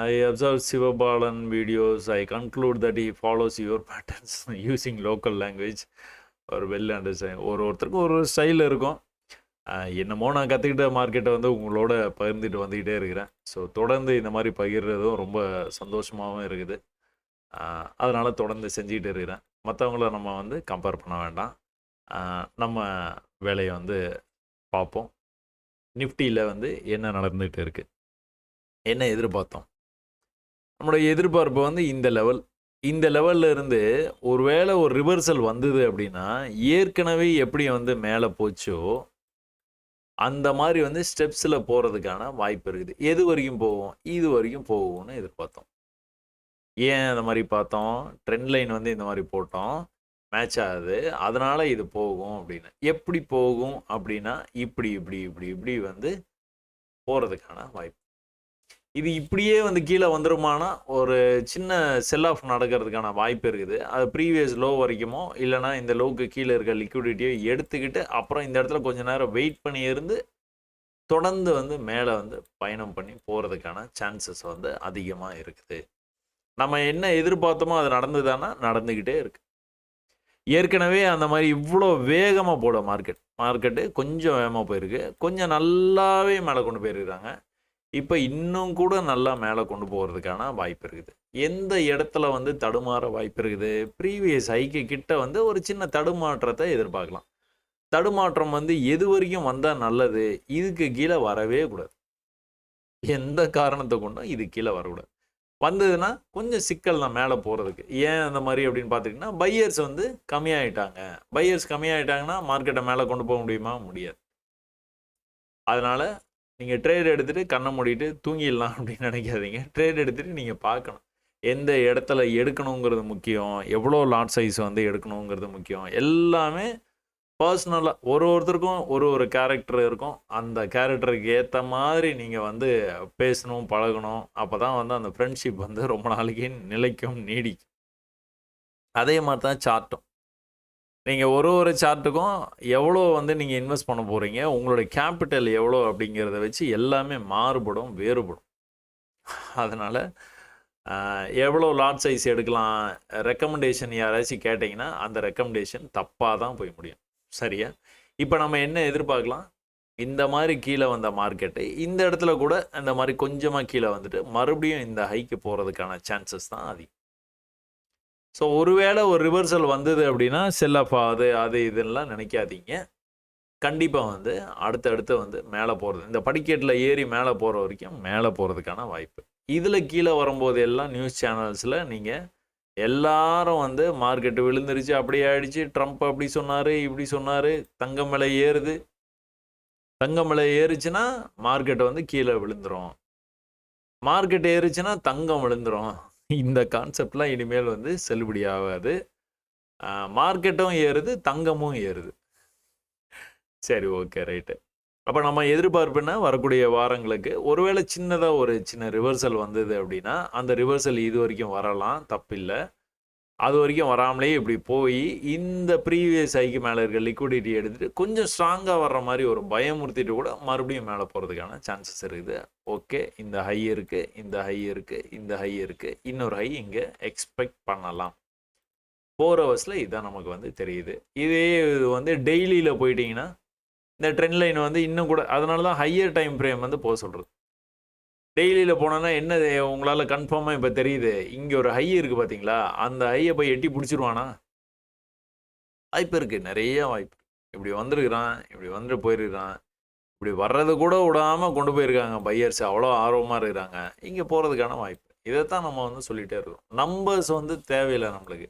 I observe Sivabalan videos. I conclude that he follows your patterns using local language or well understand. ஒருத்தருக்கும் ஒரு ஸ்டைல் இருக்கும். என்னமோ நான் கற்றுக்கிட்ட மார்க்கெட்டை வந்து உங்களோட பகிர்ந்துட்டு வந்துக்கிட்டே இருக்கிறேன். ஸோ தொடர்ந்து இந்த மாதிரி பகிர்றதும் ரொம்ப சந்தோஷமாகவும் இருக்குது. அதனால் தொடர்ந்து செஞ்சுக்கிட்டு இருக்கிறேன். மற்றவங்கள நம்ம வந்து கம்பேர் பண்ண வேண்டாம். நம்ம வேலையை வந்து பார்ப்போம். நிஃப்டியில் வந்து என்ன நடந்துகிட்டு இருக்குது, என்ன எதிர்பார்த்தோம், நம்மளுடைய எதிர்பார்ப்பு வந்து இந்த லெவலில் இருந்து ஒருவேளை ஒரு ரிவர்சல் வந்தது அப்படின்னா ஏற்கனவே எப்படி வந்து மேலே போச்சோ அந்த மாதிரி வந்து ஸ்டெப்ஸில் போகிறதுக்கான வாய்ப்பு இருக்குது. எது வரைக்கும் போகும், இது வரைக்கும் போகும்னு எதிர்பார்த்தோம். ஏன் அந்த மாதிரி பார்த்தோம், ட்ரெண்ட் லைன் வந்து இந்த மாதிரி போட்டோம், மேட்ச் ஆகுது, அதனால் இது போகும் அப்படின்னு. எப்படி போகும் அப்படின்னா இப்படி இப்படி இப்படி இப்படி வந்து போகிறதுக்கான வாய்ப்பு. இது இப்படியே வந்து கீழே வந்துருமானா ஒரு சின்ன செல் ஆஃப் நடக்கிறதுக்கான வாய்ப்பு இருக்குது. அது ப்ரீவியஸ் லோ வரைக்குமோ இல்லைனா இந்த லோவுக்கு கீழே இருக்க லிக்விடிட்டியை எடுத்துக்கிட்டு அப்புறம் இந்த இடத்துல கொஞ்சம் நேரம் வெயிட் பண்ணி இருந்து தொடர்ந்து வந்து மேலே வந்து பயணம் பண்ணி போகிறதுக்கான சான்சஸ் வந்து அதிகமாக இருக்குது. நம்ம என்ன எதிர்பார்த்தோமோ அது நடந்துதானா, நடந்துக்கிட்டே இருக்குது. ஏற்கனவே அந்த மாதிரி இவ்வளோ வேகமாக போட மார்க்கெட்டு கொஞ்சம் வேகமாக போயிருக்கு, கொஞ்சம் நல்லாவே மேலே கொண்டு போயிருக்கிறாங்க. இப்போ இன்னும் கூட நல்லா மேலே கொண்டு போகிறதுக்கான வாய்ப்பு இருக்குது. எந்த இடத்துல வந்து தடுமாற வாய்ப்பு இருக்குது, ப்ரீவியஸ் ஹைக்கு கிட்ட வந்து ஒரு சின்ன தடுமாற்றத்தை எதிர்பார்க்கலாம். தடுமாற்றம் வந்து எது வரைக்கும் வந்தால் நல்லது, இதுக்கு கீழே வரவே கூடாது. எந்த காரணத்தை கொண்டும் இது கீழே வரக்கூடாது. வந்ததுன்னா கொஞ்சம் சிக்கல் தான் மேலே போகிறதுக்கு. ஏன் அந்த மாதிரி அப்படின்னு பார்த்துக்கிட்டிங்கன்னா பையர்ஸ் வந்து கம்மியாயிட்டாங்க. பையர்ஸ் கம்மியாயிட்டாங்கன்னா மார்க்கெட்டை மேலே கொண்டு போக முடியுமா? முடியாது. அதனால் நீங்கள் ட்ரேட் எடுத்துகிட்டு கண்ணை மூடிட்டு தூங்கிடலாம் அப்படின்னு நினைக்காதீங்க. ட்ரேட் எடுத்துகிட்டு நீங்கள் பார்க்கணும். எந்த இடத்துல எடுக்கணுங்கிறது முக்கியம், எவ்வளோ லாட் சைஸ் வந்து எடுக்கணுங்கிறது முக்கியம். எல்லாமே பர்சனலாக ஒருத்தருக்கும் ஒரு கேரக்டர் இருக்கும். அந்த கேரக்டருக்கு ஏற்ற மாதிரி நீங்கள் வந்து பேசணும், பழகணும். அப்போ தான் வந்து அந்த ஃப்ரெண்ட்ஷிப் வந்து ரொம்ப நாளைக்கு நிலைக்கும், நீடிக்கும். அதே மாதிரி தான் சார்ட்டும். நீங்கள் ஒரு சார்ட்டுக்கும் எவ்வளோ வந்து நீங்கள் இன்வெஸ்ட் பண்ண போகிறீங்க, உங்களுடைய கேபிட்டல் எவ்வளோ அப்படிங்கிறத வச்சு எல்லாமே மாறுபடும், வேறுபடும். அதனால் எவ்வளோ லாட் சைஸ் எடுக்கலாம், ரெக்கமெண்டேஷன் யாராச்சும் கேட்டிங்கன்னா அந்த ரெக்கமெண்டேஷன் தப்பாக தான் போய் முடியும். சரியா? இப்போ நம்ம என்ன எதிர்பார்க்கலாம், இந்த மாதிரி கீழே வந்த மார்க்கெட்டு இந்த இடத்துல கூட இந்த மாதிரி கொஞ்சமாக கீழே வந்துட்டு மறுபடியும் இந்த ஹைக்கு போகிறதுக்கான சான்சஸ் தான் அதிகம். ஸோ ஒருவேளை ஒரு ரிவர்சல் வந்தது அப்படின்னா செல் ஆஃப் ஆகுது, அது இதுலாம் நினைக்காதீங்க. கண்டிப்பாக வந்து அடுத்தடுத்து வந்து மேலே போகிறது, இந்த படிக்கட்டில் ஏறி மேலே போகிற வரைக்கும் மேலே போகிறதுக்கான வாய்ப்பு. இதில் கீழே வரும்போது எல்லாம் நியூஸ் சேனல்ஸில் நீங்கள் எல்லாரும் வந்து மார்க்கெட்டு விழுந்துருச்சு, அப்படி ஆயிடுச்சு, ட்ரம்ப் அப்படி சொன்னாரு, இப்படி சொன்னாரு, தங்கம் விலை ஏறுது. தங்கம் விலை ஏறுச்சுன்னா மார்க்கெட் வந்து கீழே விழுந்துரும். மார்க்கெட் ஏறுச்சுன்னா தங்கம் விழுந்துரும். இந்த கான்செப்ட்லாம் இனிமேல் வந்து செல்லுபடி ஆகாது. மார்க்கெட்டும் ஏறுது, தங்கமும் ஏறுது. சரி, ஓகே, ரைட்டு. அப்போ நம்ம எதிர்பார்ப்புன்னா வரக்கூடிய வாரங்களுக்கு ஒருவேளை சின்னதாக ஒரு சின்ன ரிவர்சல் வந்தது அப்படின்னா, அந்த ரிவர்சல் இது வரைக்கும் வரலாம், தப்பில்லை. அது வரைக்கும் வராமலே இப்படி போய் இந்த ப்ரீவியஸ் ஹைக்கு மேலே இருக்க லிக்விடிட்டி எடுத்துகிட்டு கொஞ்சம் ஸ்ட்ராங்காக வர்ற மாதிரி ஒரு பயமுறுத்திட்டு கூட மறுபடியும் மேலே போகிறதுக்கான சான்சஸ் இருக்குது. ஓகே, இந்த ஹை இருக்குது, இந்த ஹை இருக்குது, இந்த ஹை இருக்குது, இன்னொரு ஹை இங்கே எக்ஸ்பெக்ட் பண்ணலாம். 4 ஹவர்ஸில் இதுதான் நமக்கு வந்து தெரியுது. இதே இது வந்து டெய்லியில் போயிட்டீங்கன்னா இந்த ட்ரெண்ட் லைன் வந்து இன்னும் கூட, அதனால தான் ஹையர் டைம் ஃப்ரேம் வந்து போக சொல்கிறது. டெய்லியில் போனோன்னா என்ன உங்களால் கன்ஃபார்மாக இப்போ தெரியுது, இங்கே ஒரு ஹை இருக்குது பார்த்தீங்களா, அந்த ஹையை போய் எட்டி பிடிச்சிருவானா? வாய்ப்பு இருக்குது, நிறைய வாய்ப்பு. இப்படி வந்திருக்கிறான், இப்படி வந்துட்டு போயிருக்கிறான், இப்படி வர்றது கூட விடாமல் கொண்டு போயிருக்காங்க பையர்ஸ், அவ்வளோ ஆர்வமாக இருக்கிறாங்க. இங்கே போகிறதுக்கான வாய்ப்பு. இதைத்தான் நம்ம வந்து சொல்லிகிட்டே இருக்கோம். நம்பர்ஸ் வந்து தேவையில்லை நம்மளுக்கு.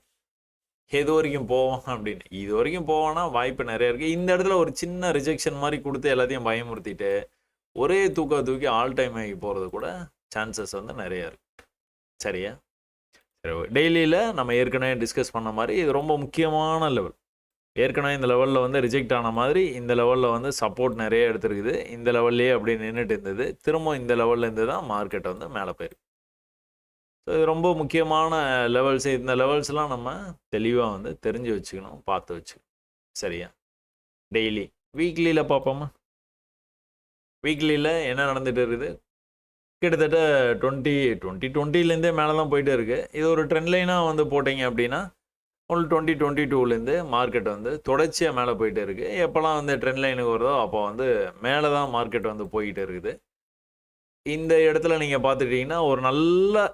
எது வரைக்கும் போவோம் அப்படின்னு. இது வரைக்கும் போவோன்னா வாய்ப்பு நிறைய இருக்குது. இந்த இடத்துல ஒரு சின்ன ரிஜெக்ஷன் மாதிரி கொடுத்து எல்லாத்தையும் பயமுறுத்திட்டு ஒரே தூக்கி ஆல் டைம் ஆகி போகிறது கூட சான்சஸ் வந்து நிறையா இருக்குது. சரியா? சரி, டெய்லியில் நம்ம ஏற்கனவே டிஸ்கஸ் பண்ண மாதிரி இது ரொம்ப முக்கியமான லெவல். ஏற்கனவே இந்த லெவலில் வந்து ரிஜெக்ட் ஆன மாதிரி இந்த லெவலில் வந்து சப்போர்ட் நிறைய எடுத்துருக்குது. இந்த லெவல்லையே அப்படி நின்றுட்டு இருந்தது. திரும்ப இந்த லெவல்லேருந்து தான் மார்க்கெட் வந்து மேலே போயிருக்கு. ஸோ இது ரொம்ப முக்கியமான லெவல்ஸ். இந்த லெவல்ஸ்லாம் நம்ம தெளிவாக வந்து தெரிஞ்சு வச்சுக்கணும், பார்த்து வச்சுக்கணும். சரியா? டெய்லி வீக்லியில் பார்ப்போமா? வீக்லியில் என்ன நடந்துகிட்டு இருக்குது? கிட்டத்தட்ட 2020லேருந்தே மேலே தான் போயிட்டே இருக்குது. இது ஒரு ட்ரெண்ட் லைனாக வந்து போட்டிங்க அப்படின்னா உங்களுக்கு 2022லேருந்து மார்க்கெட் வந்து தொடர்ச்சியாக மேலே போயிட்டே இருக்குது. எப்போல்லாம் வந்து ட்ரெண்ட் லைனுக்கு வருதோ அப்போ வந்து மேலே தான் மார்க்கெட் வந்து போய்கிட்டே இருக்குது. இந்த இடத்துல நீங்கள் பார்த்துட்டிங்கன்னா ஒரு நல்ல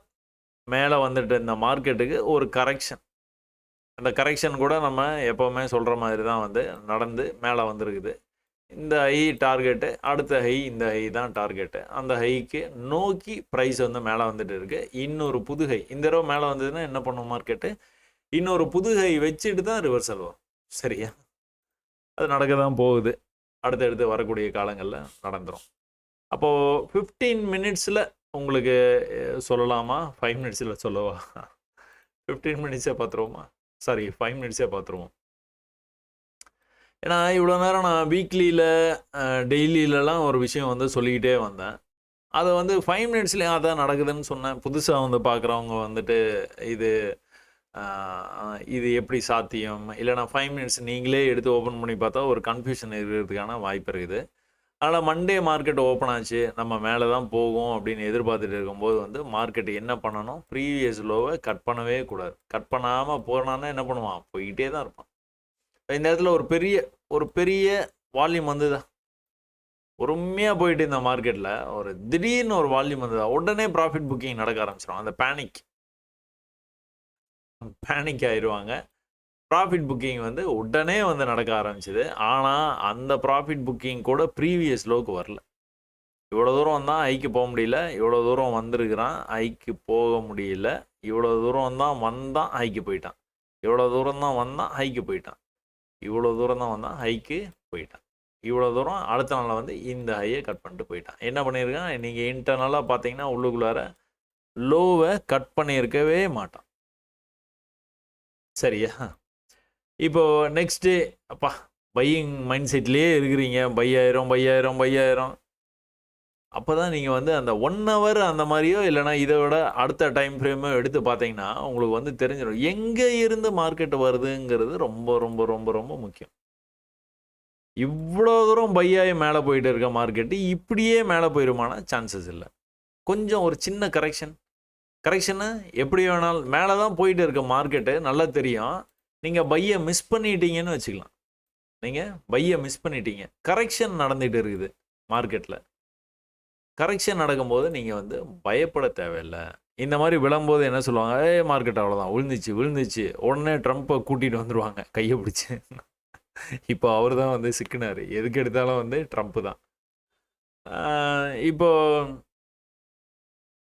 மேலே வந்துட்டு இந்த மார்க்கெட்டுக்கு ஒரு கரெக்ஷன். அந்த கரெக்ஷன் கூட நம்ம எப்போவுமே சொல்கிற மாதிரி தான் வந்து நடந்து மேலே வந்திருக்குது. இந்த ஹை டார்கெட்டு, அடுத்த ஹை இந்த ஹை தான் டார்கெட்டு. அந்த ஹைக்கு நோக்கி ப்ரைஸ் வந்து மேலே வந்துட்டு இருக்குது. இன்னொரு புது ஹை இந்த தடவை மேலே வந்ததுன்னா என்ன பண்ணும் மார்க்கெட்டு? இன்னொரு புது ஹை வச்சுட்டு தான் ரிவர்சல் வரும். சரியா? அது நடக்க தான் போகுது. அடுத்தடுத்து வரக்கூடிய காலங்களில் நடந்துடும். அப்போது 15 மினிட்ஸில் உங்களுக்கு சொல்லலாமா? 5 மினிட்ஸில் சொல்லவா? 15 மினிட்ஸே பார்த்துருவோமா? சாரி, 5 மினிட்ஸே பார்த்துருவோம். ஏன்னா இவ்வளோ நேரம் நான் வீக்லியில் டெய்லியிலலாம் ஒரு விஷயம் வந்து சொல்லிக்கிட்டே வந்தேன். அதை வந்து 5 மினிட்ஸ்லேயே அதான் நடக்குதுன்னு சொன்னேன். புதுசாக வந்து பார்க்குறவங்க வந்துட்டு இது எப்படி சாத்தியம்? இல்லைனா 5 மினிட்ஸ் நீங்களே எடுத்து ஓப்பன் பண்ணி பார்த்தா ஒரு கன்ஃபியூஷன் இருக்கிறதுக்கான வாய்ப்பு இருக்குது. அதனால் மண்டே மார்க்கெட் ஓப்பன் ஆச்சு, நம்ம மேலே தான் போகும் அப்படின்னு எதிர்பார்த்துட்டு இருக்கும்போது வந்து மார்க்கெட் என்ன பண்ணணும்? ப்ரீவியஸ் லோவை கட் பண்ணவே கூடாது. கட் பண்ணாமல் போனான்னா என்ன பண்ணுவான்? போய்கிட்டே தான் இருப்பான். இந்த இடத்துல ஒரு பெரிய வால்யூம் வந்துதா, பொறுமையாக போயிட்டு இந்த மார்க்கெட்டில் ஒரு திடீர்னு ஒரு வால்யூம் வந்ததா, உடனே ப்ராஃபிட் புக்கிங் நடக்க ஆரம்பிச்சிடும். அந்த பேனிக் ஆயிடுவாங்க. ப்ராஃபிட் புக்கிங் வந்து உடனே வந்து நடக்க ஆரம்பிச்சிது. ஆனால் அந்த ப்ராஃபிட் புக்கிங் கூட ப்ரீவியஸ் லோக்கு வரல. இவ்வளோ தூரம் வந்தால் ஐக்கு போக முடியல, இவ்வளோ தூரம் வந்திருக்கிறான், ஐக்கு போக முடியல, இவ்வளோ தூரம் தான் வந்தான், ஹைக்கு போயிட்டான், இவ்வளோ தூரம் தான் வந்தான், ஹைக்கு போயிட்டான், இவ்வளோ தூரம் தான் வந்தான், ஹைக்கு போயிட்டான், இவ்வளோ தூரம் அடுத்த நாளில் வந்து இந்த ஹையை கட் பண்ணிட்டு போயிட்டான். என்ன பண்ணியிருக்கான்? நீங்கள் இன்டர்னலாக பார்த்தீங்கன்னா உள்ளுக்குள்ளார லோவை கட் பண்ணியிருக்கவே மாட்டான். சரியா? இப்போது நெக்ஸ்ட்டு அப்பா பையிங் மைண்ட் செட்லேயே இருக்கிறீங்க, பை ஆயிரம். அப்போ தான் நீங்கள் வந்து அந்த 1 ஹவர் அந்த மாதிரியோ இல்லைனா இதை விட அடுத்த டைம் ஃப்ரேமோ எடுத்து பார்த்தீங்கன்னா உங்களுக்கு வந்து தெரிஞ்சிடும் எங்கே இருந்து மார்க்கெட் வருதுங்கிறது ரொம்ப ரொம்ப ரொம்ப ரொம்ப முக்கியம். இவ்வளோ தூரம் பையாகி மேலே போயிட்டு இருக்க மார்க்கெட்டு இப்படியே மேலே போயிடுமான சான்சஸ் இல்லை. கொஞ்சம் ஒரு சின்ன கரெக்ஷனு எப்படி வேணாலும் மேலே தான் போயிட்டு இருக்க மார்க்கெட்டு நல்லா தெரியும். நீங்கள் பையை மிஸ் பண்ணிட்டீங்கன்னு வச்சுக்கலாம். நீங்கள் பையை மிஸ் பண்ணிட்டீங்க, கரெக்ஷன் நடந்துகிட்டு இருக்குது மார்க்கெட்டில். கரெக்ஷன் நடக்கும்போது நீங்கள் வந்து பயப்பட தேவையில்லை. இந்த மாதிரி விழும்போது என்ன சொல்லுவாங்க? மார்க்கெட் அவ்வளோதான், விழுந்துச்சு, உடனே ட்ரம்ப்பை கூட்டிகிட்டு வந்துடுவாங்க கையை பிடிச்சி. இப்போ அவர் தான் வந்து சிக்கினார். எதுக்கு எடுத்தாலும் வந்து ட்ரம்ப்பு தான். இப்போது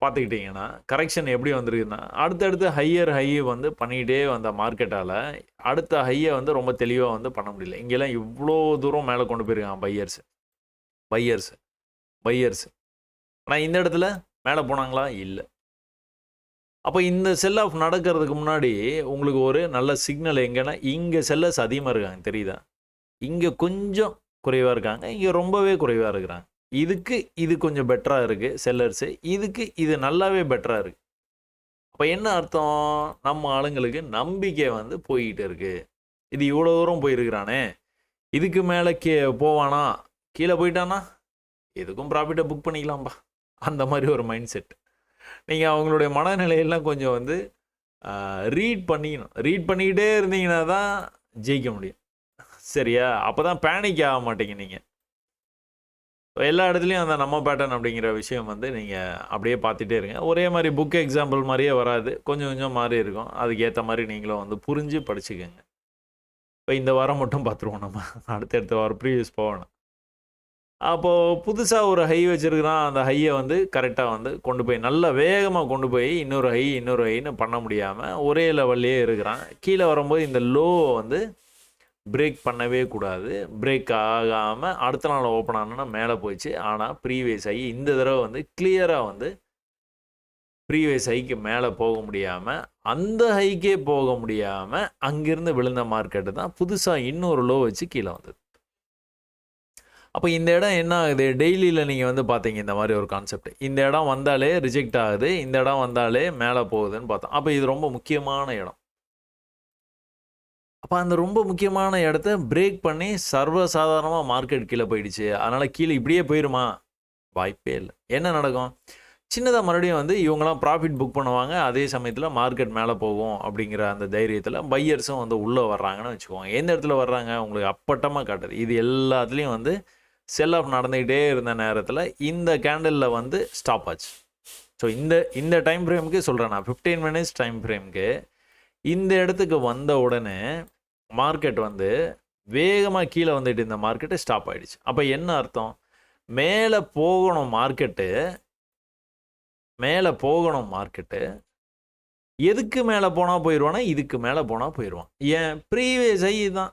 பார்த்துக்கிட்டிங்கன்னா, கரெக்ஷன் எப்படி வந்திருக்குன்னா, அடுத்தடுத்து ஹையர் ஹை வந்து பண்ணிக்கிட்டே வந்த மார்க்கெட்டால, அடுத்த ஹைய வந்து ரொம்ப தெளிவா வந்து பண்ண முடியல. இங்கெல்லாம் இவ்ளோ தூரம் மேல கொண்டு போயிருக்காங்க பையர்ஸ், பையர்ஸ், பையர்ஸ். ஆனா இந்த இடத்துல மேல போனாங்களா? இல்ல. அப்ப இந்த செல் ஆஃப் நடக்கிறதுக்கு முன்னாடி உங்களுக்கு ஒரு நல்ல சிக்னல் எங்கன்னா, இங்க செல்லர்ஸ் அதிகமா இருக்காங்க தெரியுதா? இங்க கொஞ்சம் குறைவா இருக்காங்க. இங்க ரொம்பவே குறைவா இருக்கிறாங்க. இதுக்கு இது கொஞ்சம் பெட்டரா இருக்கு செல்லர்ஸ். இதுக்கு இது நல்லாவே பெட்டரா இருக்கு. அப்ப என்ன அர்த்தம்? நம்ம ஆளுங்களுக்கு நம்பிக்கை வந்து போய்க்கிட்டு இருக்கு. இது இவ்வளோ தூரம் போயிருக்கிறானே, இதுக்கு மேல போவானா? கீழ போய்ட்டான்னா, எதுக்கும் ப்ராஃபிட்ட புக் பண்ணிக்கலாம்பா. அந்த மாரி ஒரு மைண்ட் செட். நீங்க அவங்களுடைய மனநிலையெல்லாம் கொஞ்சம் வந்து ரீட் பண்ணிக்கணும். ரீட் பண்ணிக்கிட்டே இருந்தீங்கன்னா தான் ஜெயிக்க முடியும். சரியா? அப்பதான் பேனிக் ஆக மாட்டீங்க நீங்க. எல்லா இடத்துலயும் அந்த நம்ம பேட்டர்ன் அப்படிங்கிற விஷயம் வந்து நீங்க அப்படியே பார்த்துட்டே இருங்க. ஒரே மாரி புக் எக்ஸாம்பிள் மாரியே வராது. கொஞ்சம் கொஞ்சம் மாறி இருக்கும். அதுக்கு ஏத்த மாரி நீங்களும் வந்து புரிஞ்சு படிச்சுக்கங்க. இப்ப இந்த வாரம் மட்டும் பார்த்துருவோம் நம்ம. அடுத்த வாரம் ப்ரீவியஸ் போவேணாம். அப்போ புதுசா ஒரு ஹை வச்சிருக்கிறான். அந்த ஹைய வந்து கரெக்ட்டா வந்து கொண்டு போய் நல்லா வேகமா கொண்டு போய் இன்னொரு ஹை, இன்னொரு ஹைன்னு பண்ண முடியாம ஒரே லெவல்லயே இருக்கிறான். கீழ வரும்போது இந்த லோவ வந்து பிரேக் பண்ணவே கூடாது. பிரேக் ஆகாம அடுத்த நாள் ஓப்பன் ஆனோனே மேல போயிடுச்சு. ஆனா ப்ரீவியஸ் ஹை இந்த தடவ வந்து கிளியரா வந்து ப்ரீவியஸ் ஹைக்கு மேல போக முடியாம, அந்த ஹைக்கே போக முடியாம, அங்கிருந்து விழுந்த மார்க்கெட் தான் புதுசா இன்னொரு லோ வச்சு கீழ வந்தது. அப்ப இந்த இடம் என்ன ஆகுது? டெய்லில நீங்க வந்து பார்த்தீங்க இந்த மாரி ஒரு கான்செப்ட். இந்த இடம் வந்தாலே ரிஜெக்ட் ஆகுது. இந்த இடம் வந்தாலே மேல போகுதுன்னு பார்த்தோம். அப்ப இது ரொம்ப முக்கியமான இடம். அப்ப அந்த ரொம்ப முக்கியமான இடத்த பிரேக் பண்ணி சர்வசாதாரணமா மார்க்கெட் கீழ போயிடுச்சு. அதனால கீழ இப்படியே போயிருமா? வாய்ப்பே இல்ல. என்ன நடக்கும்? சின்னதா மறுபடியும் வந்து இவங்கலாம் ப்ராஃபிட் புக் பண்ணுவாங்க. அதே சமயத்தில மார்க்கெட் மேல போகும் அப்படிங்கிற அந்த தைரியத்தில பையர்ஸும் வந்து உள்ள வர்றாங்கன்னு வச்சுக்கோங்க. எந்த இடத்துல வர்றாங்க? உங்களுக்கு அப்பட்டமா காட்டுது. இது எல்லாத்துலயும் வந்து செல் ஆஃப் நடந்துகிட்டே இருந்த நேரத்தில இந்த கேண்டில்ல வந்து ஸ்டாப் ஆச்சு. ஸோ இந்த இந்த டைம் ஃப்ரேம்க்கு சொல்றேன் நான். 15 மினிட்ஸ் டைம் ஃப்ரேம்க்கு இந்த இடத்துக்கு வந்த உடனே மார்க்கெட் வந்து வேகமா கீழ வந்துட்டு இருந்த மார்க்கெட் ஸ்டாப் ஆயிடுச்சு. அப்ப என்ன அர்த்தம்? மேல போகணும் மார்க்கெட்டு. மேல போகணும் மார்க்கெட்டு. எதுக்கு மேல போனா போயிருவான்னா, இதுக்கு மேல போனா போயிருவான். ஏன்? ப்ரீவியஸ் ஹை தான்.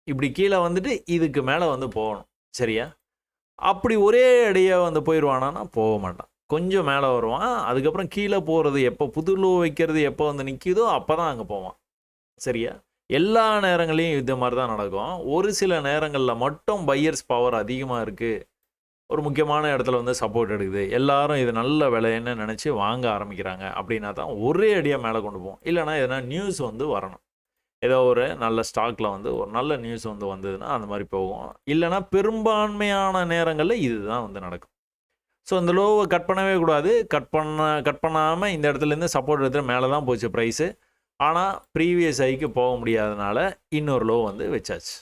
இப்படி கீழ வந்துட்டு இதுக்கு மேல வந்து போகணும். சரியா? அப்படி ஒரே அடியா வந்து போயிருவானான்னா, போக மாட்டான். கொஞ்சம் மேல வருவான். அதுக்கப்புறம் கீழ போறது எப்போ புது லோ வைக்கிறது எப்போ வந்து நிக்குதோ, அப்பதான் அங்க போவான். சரியா? எல்லா நேரங்கள்லயும் இது மாரி தான் நடக்கும். ஒரு சில நேரங்கள்ல மட்டும் பையர்ஸ் பவர் அதிகமா இருக்கு. ஒரு முக்கியமான இடத்துல வந்து சப்போர்ட் எடுக்குது. எல்லாரும் இது நல்ல விலைன்னு நெனச்சு வாங்க ஆரம்பிக்கிறாங்க. அப்படின்னா தான் ஒரே அடியா மேல கொண்டு போகும். இல்லன்னா எதனா நியூஸ் வந்து வரணும். ஏதோ ஒரு நல்ல ஸ்டாக்ல வந்து ஒரு நல்ல நியூஸ் வந்து வந்ததுன்னா, அந்த மாரி போகும். இல்லன்னா பெரும்பான்மையான நேரங்கள்ல இதுதான் வந்து நடக்கும். ஸோ இந்த லோவ கட் பண்ணவே கூடாது. கட் பண்ணாம இந்த இடத்துலேருந்து சப்போர்ட் எடுத்து மேல தான் போச்சு பிரைஸு. ஆனா ப்ரீவியஸ் ஹைக்கு போக முடியாதனால இன்னொரு லோ வந்து வச்சாச்சு.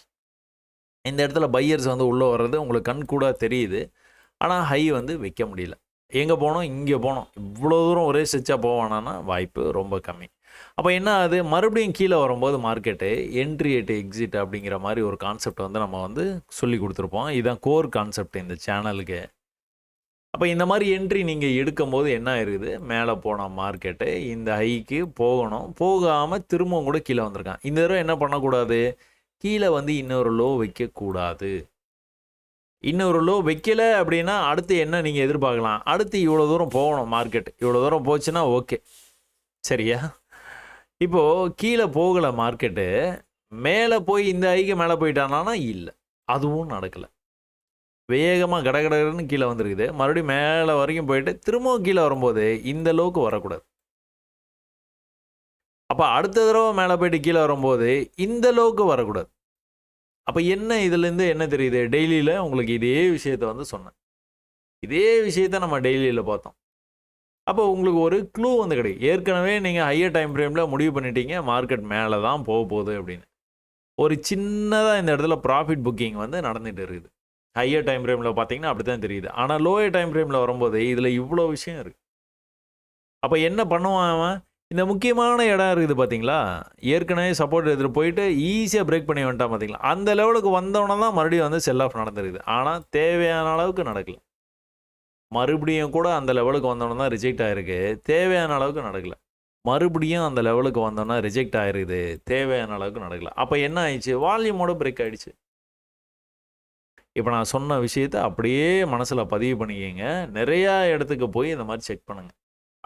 இந்த இடத்துல பையர்ஸ் வந்து உள்ள வர்றது உங்களுக்கு கண்கூடா தெரியுது. ஆனா ஹை வந்து வைக்க முடியல. எங்க போனோம்? இங்க போனோம். இவ்வளோ தூரம் ஒரே ஸ்ட்ரெச்சா போவானான்னா வாய்ப்பு ரொம்ப கம்மி. அப்ப என்ன ஆகுது? மறுபடியும் கீழ வரும்போது மார்க்கெட்டு என்ட்ரி அட் எக்ஸிட் அப்படிங்கிற மாரி ஒரு கான்செப்ட் வந்து நம்ம வந்து சொல்லிக் குடுத்துருப்போம். இதுதான் கோர் கான்செப்ட் இந்த சேனலுக்கு. அப்ப இந்த மாரி என்ட்ரி நீங்க எடுக்கும்போது என்ன ஆயிருக்குது? மேல போன மார்க்கெட்டு இந்த ஹைக்கு போகணும். போகாம திரும்பவும் கூட கீழ வந்திருக்கான். இந்த தடவ என்ன பண்ணக்கூடாது? கீழ வந்து இன்னொரு லோ வைக்கக்கூடாது. இன்னொரு லோ வைக்கல அப்படின்னா, அடுத்து என்ன நீங்க எதிர்பார்க்கலாம்? அடுத்து இவ்வளோ தூரம் போகணும் மார்க்கெட். இவ்வளோ தூரம் போச்சுன்னா ஓகே. சரியா? இப்போ கீழ போகல மார்க்கெட்டு. மேல போய் இந்த ஹைக்கு மேல போயிட்டானான்னா இல்ல. அதுவும் நடக்கல. வேகமா கடகடன்னு கீழ வந்திருக்குது. மறுபடியும் மேல வரைக்கும் போயிட்டு திரும்பவும் கீழ வரும்போது இந்த லோக்கு வரக்கூடாது. அப்ப அடுத்த தடவ மேல போயிட்டு கீழ வரும்போது இந்த லோக்கு வரக்கூடாது. அப்ப என்ன இதுலேருந்து என்ன தெரியுது? டெய்லில உங்களுக்கு இதே விஷயத்த வந்து சொன்னேன். இதே விஷயத்த நம்ம டெய்லில பார்த்தோம். அப்போ உங்களுக்கு ஒரு க்ளூ வந்து கிடைக்கும். ஏற்கனவே நீங்க ஹையர் டைம் ஃப்ரேம்ல முடிவு பண்ணிட்டீங்க, மார்க்கெட் மேல தான் போகுது அப்படின்னு. ஒரு சின்னதா இந்த இடத்துல ப்ராஃபிட் புக்கிங் வந்து நடந்துட்டு இருக்குது. ஹையர் டைம் ஃப்ரேம்ல பார்த்தீங்கன்னா, அப்படித்தான் தெரியுது. ஆனா லோயர் டைம் ஃப்ரேம்ல வரும்போது, இதுல இவ்ளோ விஷயம் இருக்கு. அப்ப என்ன பண்ணுவான் அவன்? இந்த முக்கியமான இடம் இருக்குது பார்த்தீங்களா? ஏற்கனவே சப்போர்ட் எடுத்துட்டு போயிட்டு ஈஸியா பிரேக் பண்ணி வந்துட்டான் பார்த்தீங்களா? அந்த லெவலுக்கு வந்தோன தான் மறுபடியும் வந்து செல் ஆஃப் நடந்திருக்குது. ஆனா தேவையான அளவுக்கு நடக்கல. மறுபடியும் கூட அந்த லெவலுக்கு வந்தோன்னே தான் ரிஜெக்ட் ஆயிருக்கு. தேவையான அளவுக்கு நடக்கல. மறுபடியும் அந்த லெவலுக்கு வந்தோன்னே ரிஜெக்ட் ஆயிருக்குது. தேவையான அளவுக்கு நடக்கல. அப்ப என்ன ஆயிடுச்சு? வால்யூமோட பிரேக் ஆயிடுச்சு. இப்ப நான் சொன்ன விஷயத்த அப்படியே மனசுல பதிவு பண்ணிக்கங்க. நெறையா இடத்துக்கு போய் இந்த மாரி செக் பண்ணுங்க.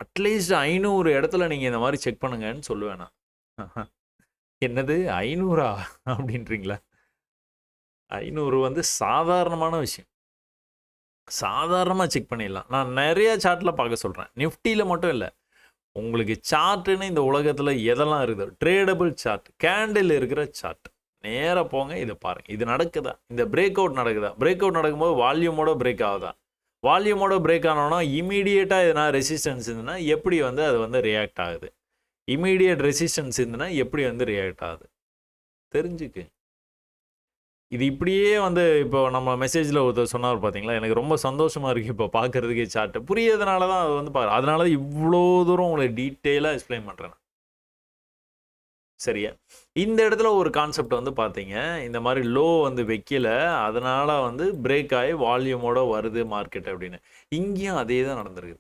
அட்லீஸ்ட் 500 இடத்துல நீங்க இந்த மாரி செக் பண்ணுங்கன்னு சொல்லுவேன் நான். என்னது 500ஆ? அப்படின்றீங்களா? 500 வந்து சாதாரணமான விஷயம். சாதாரணமா செக் பண்ணிடலாம். நான் நெறைய சார்ட்ல பார்க்க சொல்றேன். நிஃப்டில மட்டும் இல்ல. உங்களுக்கு சார்ட்டுன்னு இந்த உலகத்துல எதெல்லாம் இருக்குது? ட்ரேடபிள் சார்ட், கேண்டில் இருக்கிற சார்ட். நேரா போங்க இத பாருங்க. இது நடக்குதா? இந்த பிரேக் அவுட் நடக்குதா? பிரேக் அவுட் நடக்கும்போது வால்யூமோட பிரேக் ஆகுதா? வால்யூமோட பிரேக் ஆனோன்னா இம்மீடியேட்டா எதனா ரெசிஸ்டன்ஸ் இருந்ததுன்னா எப்படி வந்து அது வந்து ரியாக்ட் ஆகுது? இம்மீடியேட் ரெசிஸ்டன்ஸ் இருந்ததுன்னா எப்படி வந்து ரியாக்ட் ஆகுது? தெரிஞ்சுக்க. இது இப்படியே வந்து இப்போ நம்ம மெசேஜில் ஒருத்தர் சொன்னார் பார்த்தீங்களா, எனக்கு ரொம்ப சந்தோஷமாக இருக்குது இப்போ பார்க்குறதுக்கே சார்ட்டு. புரியறதுனால தான் அது வந்து அதனால தான் இவ்வளோ தூரம் உங்களுக்கு டீட்டெயிலாக எக்ஸ்பிளைன் பண்ணுறேன். சரியா? இந்த இடத்துல ஒரு கான்செப்ட் வந்து பார்த்தீங்க, இந்த மாரி லோ வந்து வைக்கல, அதனால வந்து பிரேக் ஆகி வால்யூமோட வருது மார்க்கெட் அப்படின்னு. இங்கேயும் அதே தான் நடந்திருக்குது.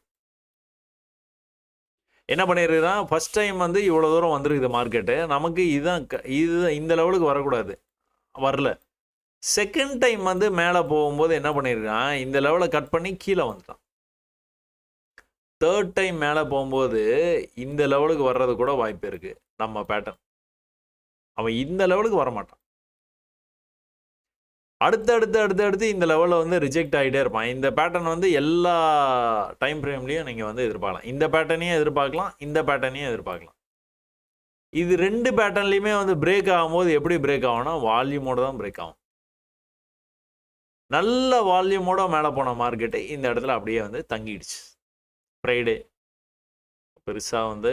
என்ன பண்ணியிருக்குன்னா, ஃபர்ஸ்ட் டைம் வந்து இவ்வளோ தூரம் வந்திருக்குது மார்க்கெட்டு. நமக்கு இதுதான் இது இந்த லெவலுக்கு வரக்கூடாது. வரல. செகண்ட் டைம் வந்து மேலே போகும்போது என்ன பண்ணியிருக்கான், இந்த லெவலை கட் பண்ணி கீழே வந்துட்டான். தேர்ட் டைம் மேலே போகும்போது இந்த லெவலுக்கு வர்றது கூட வாய்ப்பு இருக்கு. நம்ம பேட்டர்ன் அவன் இந்த லெவலுக்கு வரமாட்டான். அடுத்து இந்த லெவலில் வந்து ரிஜெக்ட் ஆகிட்டே இருப்பான். இந்த பேட்டர்ன் வந்து எல்லா டைம் ஃப்ரேம்லையும் நீங்கள் வந்து எதிர்பார்க்கலாம். இந்த பேட்டர்னையும் எதிர்பார்க்கலாம், இந்த பேட்டர்னையும் எதிர்பார்க்கலாம். இது 2 பேட்டர்ன்லையுமே வந்து பிரேக் ஆகும்போது எப்படி பிரேக் ஆகும்னா, வால்யூமோட தான் பிரேக் ஆகும். நல்ல வால்யூமோட மேலே போன மார்க்கெட்டு இந்த இடத்துல அப்படியே வந்து தங்கிடுச்சு. ஃப்ரைடே பெருசாக வந்து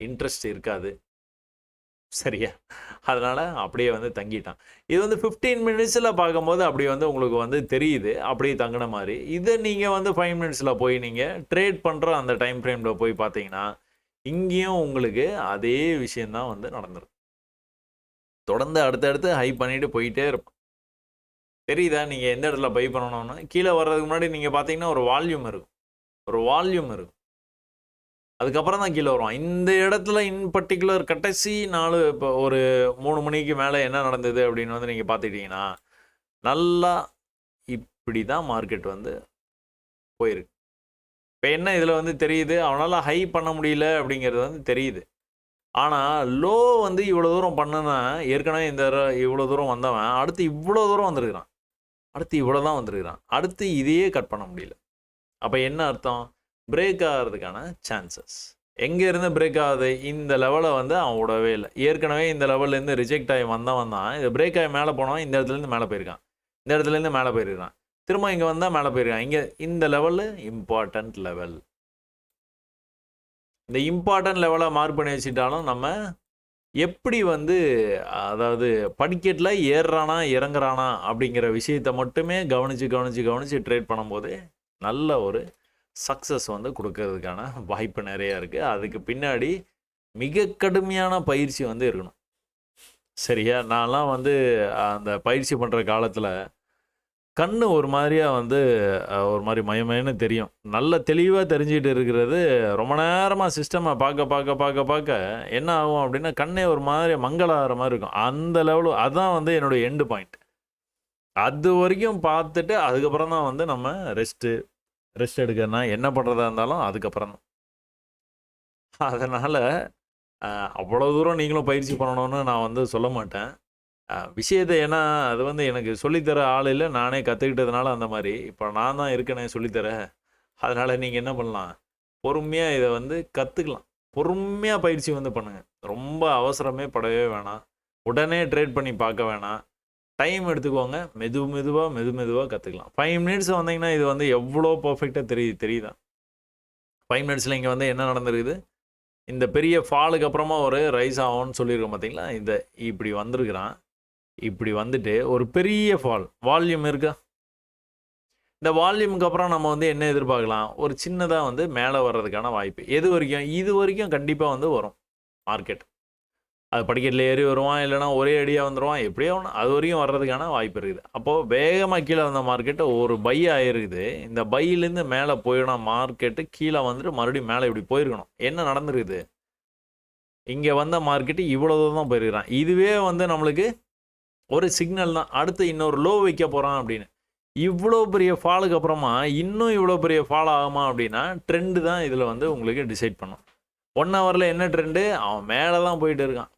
இன்ட்ரெஸ்ட் இருக்காது. சரியா? அதனால அப்படியே வந்து தங்கிட்டான். இது வந்து 15 மினிட்ஸில் பார்க்கும்போது அப்படி வந்து உங்களுக்கு வந்து தெரியுது. அப்படியே தங்கின மாரி. இதை நீங்கள் வந்து 5 மினிட்ஸில் போய் நீங்கள் ட்ரேட் பண்ணுற அந்த டைம் ஃப்ரேமில் போய் பார்த்தீங்கன்னா, இங்கேயும் உங்களுக்கு அதே விஷயம் தான் வந்து நடந்திருக்கும். தொடர்ந்து அடுத்தடுத்து ஹை பண்ணிட்டு போயிட்டே இருப்பான். தெரியுதா? நீங்கள் எந்த இடத்துல பை பண்ணணும்னு? கீழே வர்றதுக்கு முன்னாடி நீங்கள் பார்த்தீங்கன்னா ஒரு வால்யூம் இருக்கும். ஒரு வால்யூம் இருக்கும். அதுக்கப்புறம் தான் கீழே வருவான். இந்த இடத்துல இன் பர்ட்டிகுலர் கடைசி 4 இப்போ ஒரு 3 மணிக்கு மேலே என்ன நடந்தது அப்படின்னு வந்து நீங்கள் பார்த்துக்கிட்டிங்கன்னா, நல்லா இப்படி தான் மார்க்கெட் வந்து போயிருக்கு. இப்போ என்ன இதில் வந்து தெரியுது, அவனால் ஹை பண்ண முடியல அப்படிங்கிறது வந்து தெரியுது. ஆனால் லோ வந்து இவ்வளோ தூரம் பண்ணுனா, ஏற்கனவே இவ்வளோ தூரம் வந்தவன், அடுத்து இவ்வளோ தூரம் வந்திருக்கிறான். அடுத்து இவ்வளோ தான் வந்திருக்கிறான். அடுத்து இதையே கட் பண்ண முடியல. அப்போ என்ன அர்த்தம்? பிரேக் ஆகிறதுக்கான சான்சஸ். எங்கே இருந்து பிரேக் ஆகுது? இந்த லெவலை வந்து அவன் விடவே இல்லை. ஏற்கனவே இந்த லெவல்லேருந்து ரிஜெக்ட் ஆகி வந்தவன் தான் இது பிரேக் ஆகி மேலே போனவன் இந்த இடத்துலேருந்து மேலே போயிருக்கான். இந்த இடத்துலேருந்து மேலே போயிருக்கான். திரும்ப இங்கே வந்தால் மேலே போயிருக்கான். இங்கே இந்த லெவலு இம்பார்ட்டன்ட் லெவல். இந்த இம்பார்ட்டன்ட் லெவலை மார்க் பண்ணி வச்சுட்டாலும் நம்ம எப்படி வந்து அதாவது படிக்கட்டில் ஏறுறானா இறங்குறானா அப்படிங்கிற விஷயத்தை மட்டுமே கவனித்து ட்ரேட் பண்ணும்போது நல்ல ஒரு சக்ஸஸ் வந்து கொடுக்கறதுக்கான வாய்ப்பு நிறையா இருக்குது. அதுக்கு பின்னாடி மிக கடுமையான பயிற்சி வந்து இருக்கணும். சரியா? நான்லாம் வந்து அந்த பயிற்சி பண்ணுற காலத்தில் கண்ணு ஒரு மாதிரியாக வந்து ஒரு மாதிரி மயமயன்னு தெரியும். நல்ல தெளிவாக தெரிஞ்சுக்கிட்டு இருக்கிறது ரொம்ப நேரமாக சிஸ்டமை பார்க்க என்ன ஆகும் அப்படின்னா கண்ணே ஒரு மாதிரி மங்களாகிற மாதிரி இருக்கும். அந்த லெவலு அதுதான் வந்து என்னுடைய எண்டு பாயிண்ட். அது வரைக்கும் பார்த்துட்டு அதுக்கப்புறம் தான் வந்து நம்ம ரெஸ்ட் எடுக்கிறனா என்ன பண்ணுறதா இருந்தாலும் அதுக்கப்புறம் தான். அதனால் அவ்வளோ தூரம் நீங்களும் பயிற்சி பண்ணணும்னு நான் வந்து சொல்ல மாட்டேன். விஷயத்தை ஏன்னா அது வந்து எனக்கு சொல்லித்தர ஆள் இல்லை, நானே கற்றுக்கிட்டதுனால அந்த மாதிரி. இப்போ நான் தான் இருக்கேனே சொல்லித்தர. அதனால் நீங்கள் என்ன பண்ணலாம், பொறுமையாக இதை வந்து கற்றுக்கலாம். பொறுமையாக பயிற்சி வந்து பண்ணுங்கள். ரொம்ப அவசரமே படவே வேணாம். உடனே ட்ரேட் பண்ணி பார்க்க வேணாம். டைம் எடுத்துக்கோங்க. மெதுவாக கற்றுக்கலாம். 5 மினிட்ஸ் வந்தீங்கன்னா இது வந்து எவ்வளோ பர்ஃபெக்டாக தெரியுதா? 5 மினிட்ஸில் இங்கே வந்து என்ன நடந்திருக்குது? இந்த பெரிய ஃபாலுக்கு அப்புறமா ஒரு ரைஸ் ஆகும்னு சொல்லியிருக்கோம் பார்த்தீங்களா? இப்படி வந்திருக்கிறான். இப்படி வந்துட்டு ஒரு பெரிய வால்யூம் இருக்கா? இந்த வால்யூமுக்கு அப்புறம் நம்ம வந்து என்ன எதிர்பார்க்கலாம்? ஒரு சின்னதாக வந்து மேலே வர்றதுக்கான வாய்ப்பு. எது வரைக்கும்? இது வரைக்கும் கண்டிப்பாக வந்து வரும் மார்க்கெட். அது படிக்கட்டில் ஏறி வருவான், இல்லைனா ஒரே அடியாக வந்துடுவான், எப்படியோ ஒன்று அது வரைக்கும் வர்றதுக்கான வாய்ப்பு இருக்குது. அப்போது வேகமாக கீழே வந்த மார்க்கெட்டு ஒரு பை ஆயிருக்குது. இந்த பையிலேருந்து மேலே போயிடணும், மார்க்கெட்டு கீழே வந்துட்டு மறுபடியும் மேலே இப்படி போயிருக்கணும். என்ன நடந்துருக்குது? இங்கே வந்த மார்க்கெட்டு இவ்வளோ தூரம் தான் போயிருக்கிறான். இதுவே வந்து நம்மளுக்கு ஒரு சிக்னல் தான், அடுத்து இன்னொரு லோ வைக்க போகிறான் அப்படின்னு. இவ்வளோ பெரிய ஃபாலுக்கு அப்புறமா இன்னும் இவ்வளோ பெரிய ஃபால் ஆகுமா அப்படின்னா, ட்ரெண்டு தான் இதில் வந்து உங்களுக்கு டிசைட் பண்ணும். 1 ஹவரில் என்ன ட்ரெண்டு? அவன் மேலே தான் போயிட்டு இருக்கான்.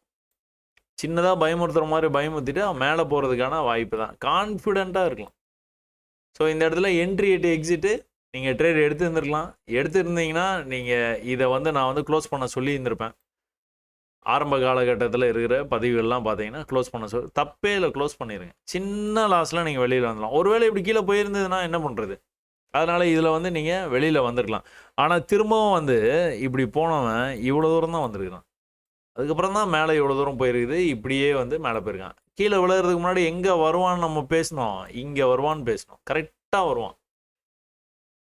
சின்னதாக பயமுறுத்துகிற மாதிரி பயமுறுத்திட்டு அவன் மேலே போகிறதுக்கான வாய்ப்பு தான். கான்ஃபிடெண்ட்டாக இருக்கலாம். ஸோ இந்த இடத்துல என்ட்ரி எக்ஸிட்டு நீங்கள் ட்ரேட் எடுத்துருந்துருக்கலாம். எடுத்துருந்தீங்கன்னா நீங்கள் இதை வந்து நான் வந்து க்ளோஸ் பண்ண சொல்லியிருந்திருப்பேன். ஆரம்ப காலகட்டத்தில் இருக்கிற பதிவுகள்லாம் பார்த்தீங்கன்னா க்ளோஸ் பண்ண தப்பே இல்லை, க்ளோஸ் பண்ணிடுங்க. சின்ன லாஸில் நீங்கள் வெளியில் வந்துடலாம். ஒருவேளை இப்படி கீழே போயிருந்ததுன்னா என்ன பண்ணுறது? அதனால் இதில் வந்து நீங்கள் வெளியில் வந்துருக்கலாம். ஆனால் திரும்பவும் வந்து இப்படி போனவன் இவ்வளோ தூரம் தான் வந்திருக்கிறான். அதுக்கப்புறம் தான் மேலே இவ்வளோ தூரம் போயிருக்குது. இப்படியே வந்து மேலே போயிருக்கான். கீழே விழுறதுக்கு முன்னாடி எங்கே வருவான்னு நம்ம பேசணும், இங்கே வருவான்னு பேசணும். கரெக்டாக வருவான்,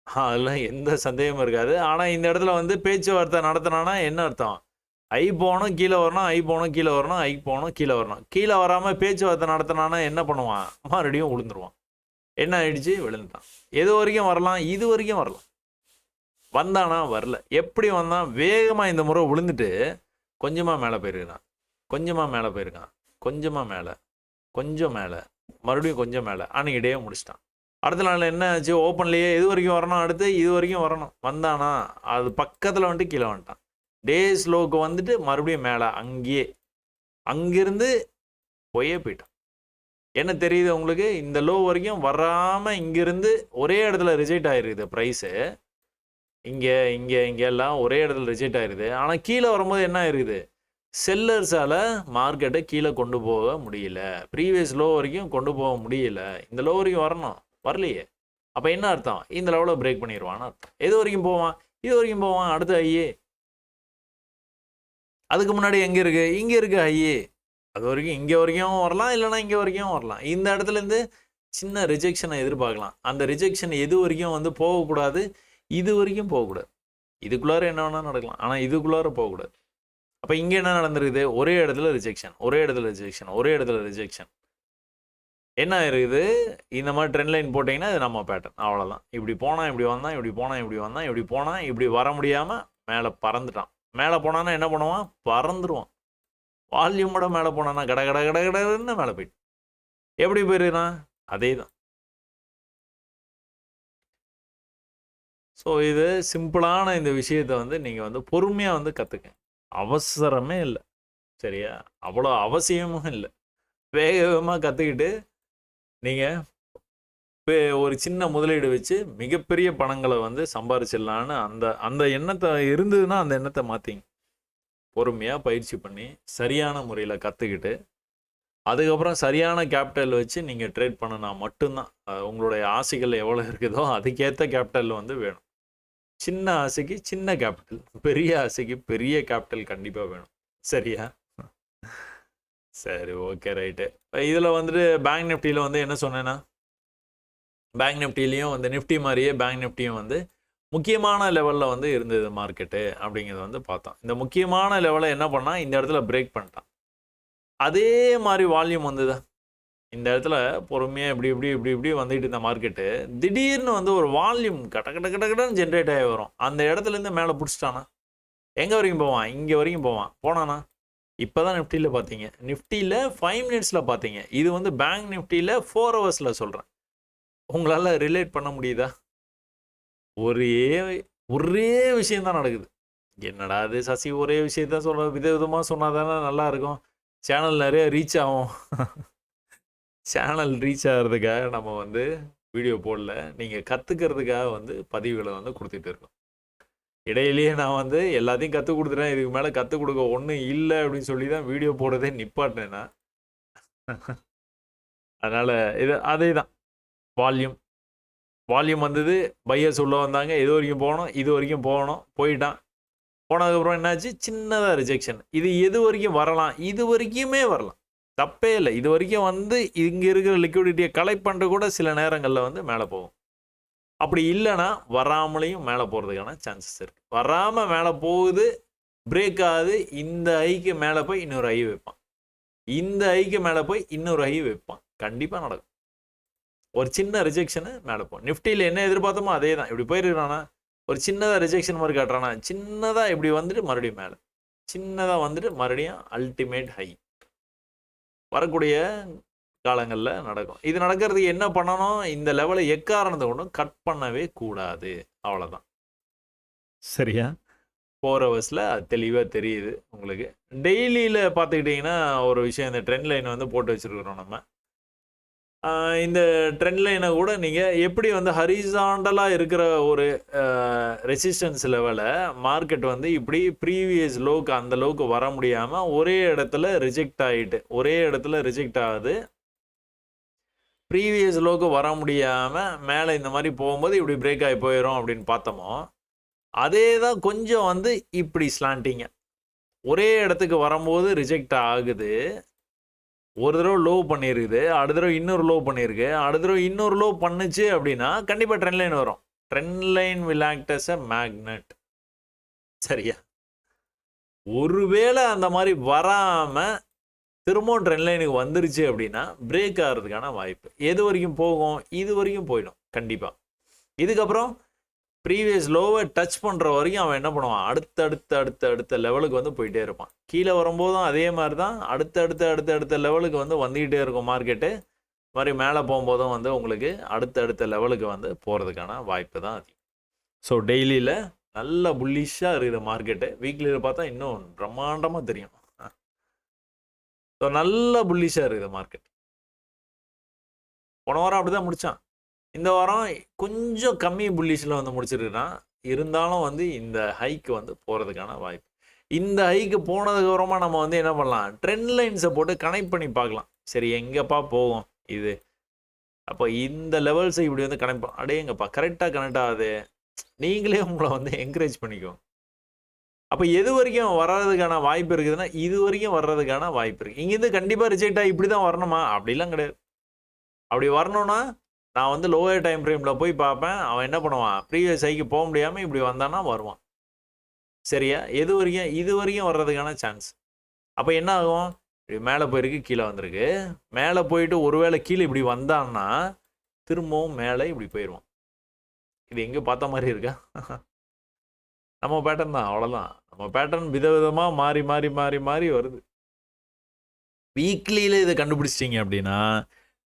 அதெல்லாம் எந்த சந்தேகமும் இருக்காது. ஆனால் இந்த இடத்துல வந்து பேச்சுவார்த்தை நடத்தினானா என்ன அர்த்தம்? ஐ போகணும் கீழே வரணும், ஐ போகணும் கீழே வரணும், ஐ போகணும் கீழே வரணும். கீழே வராமல் பேச்சுவார்த்தை நடத்தினானா என்ன பண்ணுவான்? மறுபடியும் விழுந்துருவான். என்ன ஆயிடுச்சு? விழுந்துட்டான். எது வரைக்கும் வரலாம்? இது வரைக்கும் வரலாம். வந்தானா? வரல. எப்படி வந்தான்? வேகமாக இந்த முறை விழுந்துட்டு கொஞ்சமாக மேலே போயிருக்கான், கொஞ்சமாக மேலே போயிருக்கான், கொஞ்சமாக மேலே, கொஞ்சம் மேலே, மறுபடியும் கொஞ்சம் மேலே, அன்றைக்கி டே முடிச்சிட்டான். அடுத்த நாள் என்ன ஆச்சு? ஓப்பன்லேயே எது வரைக்கும் வரணும், அடுத்து இது வரைக்கும் வரணும். வந்தானா? அது பக்கத்தில் வந்துட்டு கீழே வந்துட்டான். டே ஸ்லோக்கு வந்துட்டு மறுபடியும் மேலே, அங்கேயே அங்கேருந்து போயிட்டான். என்ன தெரியுது உங்களுக்கு? இந்த லோ வரைக்கும் வராமல் இங்கேருந்து ஒரே இடத்துல ரிஜெக்ட் ஆகிருக்குது ப்ரைஸு. இங்கே இங்கே இங்கே எல்லாம் ஒரே இடத்துல ரிஜெக்ட் ஆகிருது. ஆனால் கீழே வரும்போது என்ன ஆயிருக்குது? செல்லர்ஸால் மார்க்கெட்டை கீழே கொண்டு போக முடியல. ப்ரீவியஸ் லோ வரைக்கும் கொண்டு போக முடியல. இந்த லோ வரைக்கும் வரணும், வரலையே. அப்போ என்ன அர்த்தம்? இந்த லெவலில் பிரேக் பண்ணிடுவான்னு அர்த்தம். எது வரைக்கும் போவான்? இது வரைக்கும் போவான். அடுத்து ஐயே, அதுக்கு முன்னாடி எங்கே இருக்குது? இங்கே இருக்குது ஐயே. அது வரைக்கும் இங்கே வரைக்கும் வரலாம், இல்லைனா இங்கே வரைக்கும் வரலாம். இந்த இடத்துலேருந்து சின்ன ரிஜெக்ஷனை எதிர்பார்க்கலாம். அந்த ரிஜெக்ஷன் எது வரைக்கும் வந்து போகக்கூடாது? இது வரைக்கும் போகக்கூடாது. இதுக்குள்ளார என்ன வேணால் நடக்கலாம், ஆனால் இதுக்குள்ளார போகக்கூடாது. அப்போ இங்கே என்ன நடந்துருக்குது? ஒரே இடத்துல ரிஜெக்ஷன், ஒரே இடத்துல ரிஜெக்ஷன், ஒரே இடத்துல ரிஜெக்ஷன். என்ன இருக்குது? இந்த மாதிரி ட்ரெண்ட் லைன் போட்டிங்கன்னா இது நம்ம பேட்டர்ன், அவ்வளோதான். இப்படி போனால் இப்படி வந்தான், இப்படி போனால் இப்படி வந்தான், இப்படி போனால் இப்படி வர முடியாமல் மேலே பறந்துட்டான். மேலே போனான்னா என்ன பண்ணுவான்? பறந்துருவான். வால்யூமோட மேலே போனான்னா கட கட கட கடன்னு மேலே போயிட்டு எப்படி போயிருக்கான்? அதே தான். ஸோ இது சிம்பிளான இந்த விஷயத்தை வந்து நீங்கள் வந்து பொறுமையாக வந்து கற்றுக்க. அவசரமே இல்லை, சரியா? அவ்வளோ அவசியமும் இல்லை. வேக வேகமாக கற்றுக்கிட்டு நீங்கள் ஒரு சின்ன முதலீடு வச்சு மிகப்பெரிய பணங்களை வந்து சம்பாரிச்சிடலான்னு அந்த அந்த எண்ணத்தை இருந்ததுன்னா அந்த எண்ணத்தை மாற்றிங்க. பொறுமையாக பயிற்சி பண்ணி சரியான முறையில் கற்றுக்கிட்டு அதுக்கப்புறம் சரியான கேபிட்டல் வச்சு நீங்கள் ட்ரேட் பண்ணினா மட்டும்தான் உங்களுடைய ஆசைகள் எவ்வளோ இருக்குதோ அதுக்கேற்ற கேபிட்டல் வந்து வேணும். சின்ன ஆசைக்கு சின்ன கேபிட்டல், பெரிய ஆசைக்கு பெரிய கேபிட்டல் கண்டிப்பாக வேணும், சரியா? சரி, ஓகே, ரைட்டு. இதில் வந்துட்டு பேங்க் நிஃப்டியில் வந்து என்ன சொன்னேன்னா, பேங்க் நிஃப்டிலையும் வந்து நிஃப்டி மாதிரியே பேங்க் நிஃப்டியும் வந்து முக்கியமான லெவலில் வந்து இருந்தது மார்க்கெட்டு அப்படிங்கிறத வந்து பார்த்தோம். இந்த முக்கியமான லெவலில் என்ன பண்ணால் இந்த இடத்துல பிரேக் பண்ணிட்டான். அதே மாதிரி வால்யூம் வந்ததா இந்த இடத்துல பொறுமையாக இப்படி இப்படி இப்படி இப்படி வந்துட்டு இருந்த மார்க்கெட்டு திடீர்னு வந்து ஒரு வால்யூம் கட்ட கட்ட கட்ட கட்டன்னு ஜென்ரேட் ஆகி வரும். அந்த இடத்துலேருந்து மேலே பிடிச்சிட்டானா எங்கே வரைக்கும் போவான்? இங்கே வரைக்கும் போவான். போனானா? இப்போ தான் நிஃப்டியில் பார்த்தீங்க, நிஃப்டியில் 5 மினிட்ஸில் பார்த்தீங்க. இது வந்து பேங்க் நிஃப்டியில் 4 ஹவர்ஸில் சொல்கிறேன். உங்களால் ரிலேட் பண்ண முடியுதா? ஒரே விஷயந்தான் நடக்குது. என்னடா அது சசி ஒரே விஷயத்தான் சொல்கிற, விதவிதமாக சொன்னால் தானே நல்லாயிருக்கும், சேனல் நிறைய ரீச் ஆகும். சேனல் ரீச் ஆகிறதுக்காக நம்ம வந்து வீடியோ போடல, நீங்கள் கற்றுக்கிறதுக்காக வந்து பதிவுகளை வந்து கொடுத்துட்டு இருக்கோம். இடையிலேயே நான் வந்து எல்லாத்தையும் கற்றுக் கொடுத்துட்டேன், இதுக்கு மேலே கற்றுக் கொடுக்க ஒன்றும் இல்லை அப்படின்னு சொல்லி தான் வீடியோ போடுறதே நிப்பாட்டினேன்னா. அதனால் அதே தான் வால்யூம் வந்தது, பையர்ஸ் உள்ள வந்தாங்க, இது வரைக்கும் போகணும், இது வரைக்கும் போயிட்டான். போனதுக்கப்புறம் என்னாச்சு? சின்னதாக ரிஜெக்ஷன். இது எது வரைக்கும் வரலாம்? இது வரைக்குமே வரலாம், தப்பே இல்லை. இது வரைக்கும் வந்து இங்கே இருக்கிற லிக்விடிட்டியை கலெக்ட் பண்ணுற கூட சில நேரங்களில் வந்து மேலே போகும். அப்படி இல்லைன்னா வராமலையும் மேலே போகிறதுக்கான சான்சஸ் இருக்குது. வராமல் மேலே போகுது, பிரேக் ஆகுது, இந்த ஐக்கு மேலே போய் இன்னொரு ஐ வைப்பான், இந்த ஐக்கு மேலே போய் இன்னொரு ஐ வைப்பான். கண்டிப்பாக நடக்கும். ஒரு சின்ன ரிஜெக்ஷனு மேலே போகும். நிஃப்டியில் என்ன எதிர்பார்த்தோமோ அதே தான். இப்படி போயிருக்கானா, ஒரு சின்னதாக ரிஜெக்ஷன் மாதிரி காட்டுறானா, சின்னதாக இப்படி வந்துட்டு மறுபடியும் மேலே, சின்னதாக வந்துட்டு மறுபடியும் அல்டிமேட் ஹை வரக்கூடிய காலங்களில் நடக்கும். இது நடக்கிறதுக்கு என்ன பண்ணணும், இந்த லெவலை எக்காரணத்தை கொண்டும் கட் பண்ணவே கூடாது. அவ்வளோதான். சரியா? 4 ஹவர்ஸில் அது தெளிவாக தெரியுது உங்களுக்கு. டெய்லியில் பார்த்துக்கிட்டிங்கன்னா ஒரு விஷயம், இந்த ட்ரெண்ட் லைனை வந்து போட்டு வச்சுருக்குறோம் நம்ம. இந்த ட்ரெண்ட் லைனை கூட நீங்கள் எப்படி வந்து ஹரிசாண்டலாக இருக்கிற ஒரு ரெசிஸ்டன்ஸ் லெவலை மார்க்கெட் வந்து இப்படி ப்ரீவியஸ் லோக்கு அந்த லோக்கு வர முடியாமல் ஒரே இடத்துல ரிஜெக்ட் ஆகுது. ப்ரீவியஸ் லோக்கு வர முடியாமல் மேலே இந்த மாதிரி போகும்போது இப்படி பிரேக் ஆகி போயிடும் அப்படின்னு பார்த்தோமோ, அதே தான் கொஞ்சம் வந்து இப்படி ஸ்லாண்டிங்க ஒரே இடத்துக்கு வரும்போது ரிஜெக்ட் ஆகுது. ஒரு தடவை லோ பண்ணியிருக்குது, அடுத்த தடவை இன்னொரு லோ பண்ணியிருக்கு, அடுத்த தடவை இன்னொரு லோ பண்ணுச்சு அப்படின்னா கண்டிப்பாக ட்ரெண்ட் லைன் வரும். Trend line will act as a magnet. சரியா? ஒருவேளை அந்த மாதிரி வராமல் திரும்பவும் ட்ரெண்ட் லைனுக்கு வந்துருச்சு அப்படின்னா பிரேக் ஆகிறதுக்கான வாய்ப்பு. எது வரைக்கும் போகும்? இது வரைக்கும் போயிடும் கண்டிப்பாக. இதுக்கப்புறம் ப்ரீவியஸ் லோவை டச் பண்ணுற வரைக்கும் அவன் என்ன பண்ணுவான், அடுத்த லெவலுக்கு வந்து போயிட்டே இருப்பான். கீழே வரும்போதும் அதே மாதிரி தான் அடுத்த லெவலுக்கு வந்து வந்துக்கிட்டே இருக்கும் மார்க்கெட்டு. மாதிரி மேலே போகும்போதும் வந்து உங்களுக்கு அடுத்த லெவலுக்கு வந்து போகிறதுக்கான வாய்ப்பு தான் அதிகம். ஸோ டெய்லியில் நல்ல புல்லிஷாக இருக்குது மார்க்கெட்டு. வீக்லியில் பார்த்தா இன்னும் பிரம்மாண்டமாக தெரியும். ஸோ நல்ல புல்லிஷாக இருக்குது மார்க்கெட். போன வாரம் அப்படி தான் முடித்தான். இந்த வாரம் கொஞ்சம் கம்மி புல்லிஷில் வந்து முடிச்சிருக்கிறான். இருந்தாலும் வந்து இந்த ஹைக்கு வந்து போகிறதுக்கான வாய்ப்பு. இந்த ஹைக்கு போனதுக்கப்புறமா நம்ம வந்து என்ன பண்ணலாம், ட்ரெண்ட் லைன்ஸை போட்டு கனெக்ட் பண்ணி பார்க்கலாம். சரி எங்கேப்பா போகும் இது, அப்போ இந்த லெவல்ஸை இப்படி வந்து கனெக்ட் அடேங்கப்பா கரெக்டாக கனெக்ட் ஆகுது. நீங்களே உங்களை வந்து என்கரேஜ் பண்ணிக்கோ. அப்போ எது வரைக்கும் வர்றதுக்கான வாய்ப்பு இருக்குதுன்னா இது வரைக்கும் வர்றதுக்கான வாய்ப்பு இருக்குது. இங்கேருந்து கண்டிப்பாக ரிஜெக்ட் ஆகி இப்படி தான் வரணுமா, அப்படிலாம் கிடையாது. அப்படி வரணும்னா நான் வந்து லோயர் டைம் ஃப்ரேமில் போய் பார்ப்பேன். அவன் என்ன பண்ணுவான், ப்ரீவியஸ் ஹைக்கு போக முடியாமல் இப்படி வந்தான்னா வருவான். சரியா? எது வரைக்கும்? இது வரைக்கும் வர்றதுக்கான சான்ஸ். அப்போ என்ன ஆகும், இப்படி மேலே போயிருக்கு, கீழே வந்திருக்கு. மேலே போயிட்டு ஒருவேளை கீழே இப்படி வந்தான்னா திரும்பவும் மேலே இப்படி போயிடுவான். இது எங்கே பார்த்த மாதிரி இருக்கா? நம்ம பேட்டர்ன் தான், அவ்வளோதான். நம்ம பேட்டர்ன் விதவிதமாக மாறி வருது. வீக்லியில் இதை கண்டுபிடிச்சிட்டிங்க அப்படின்னா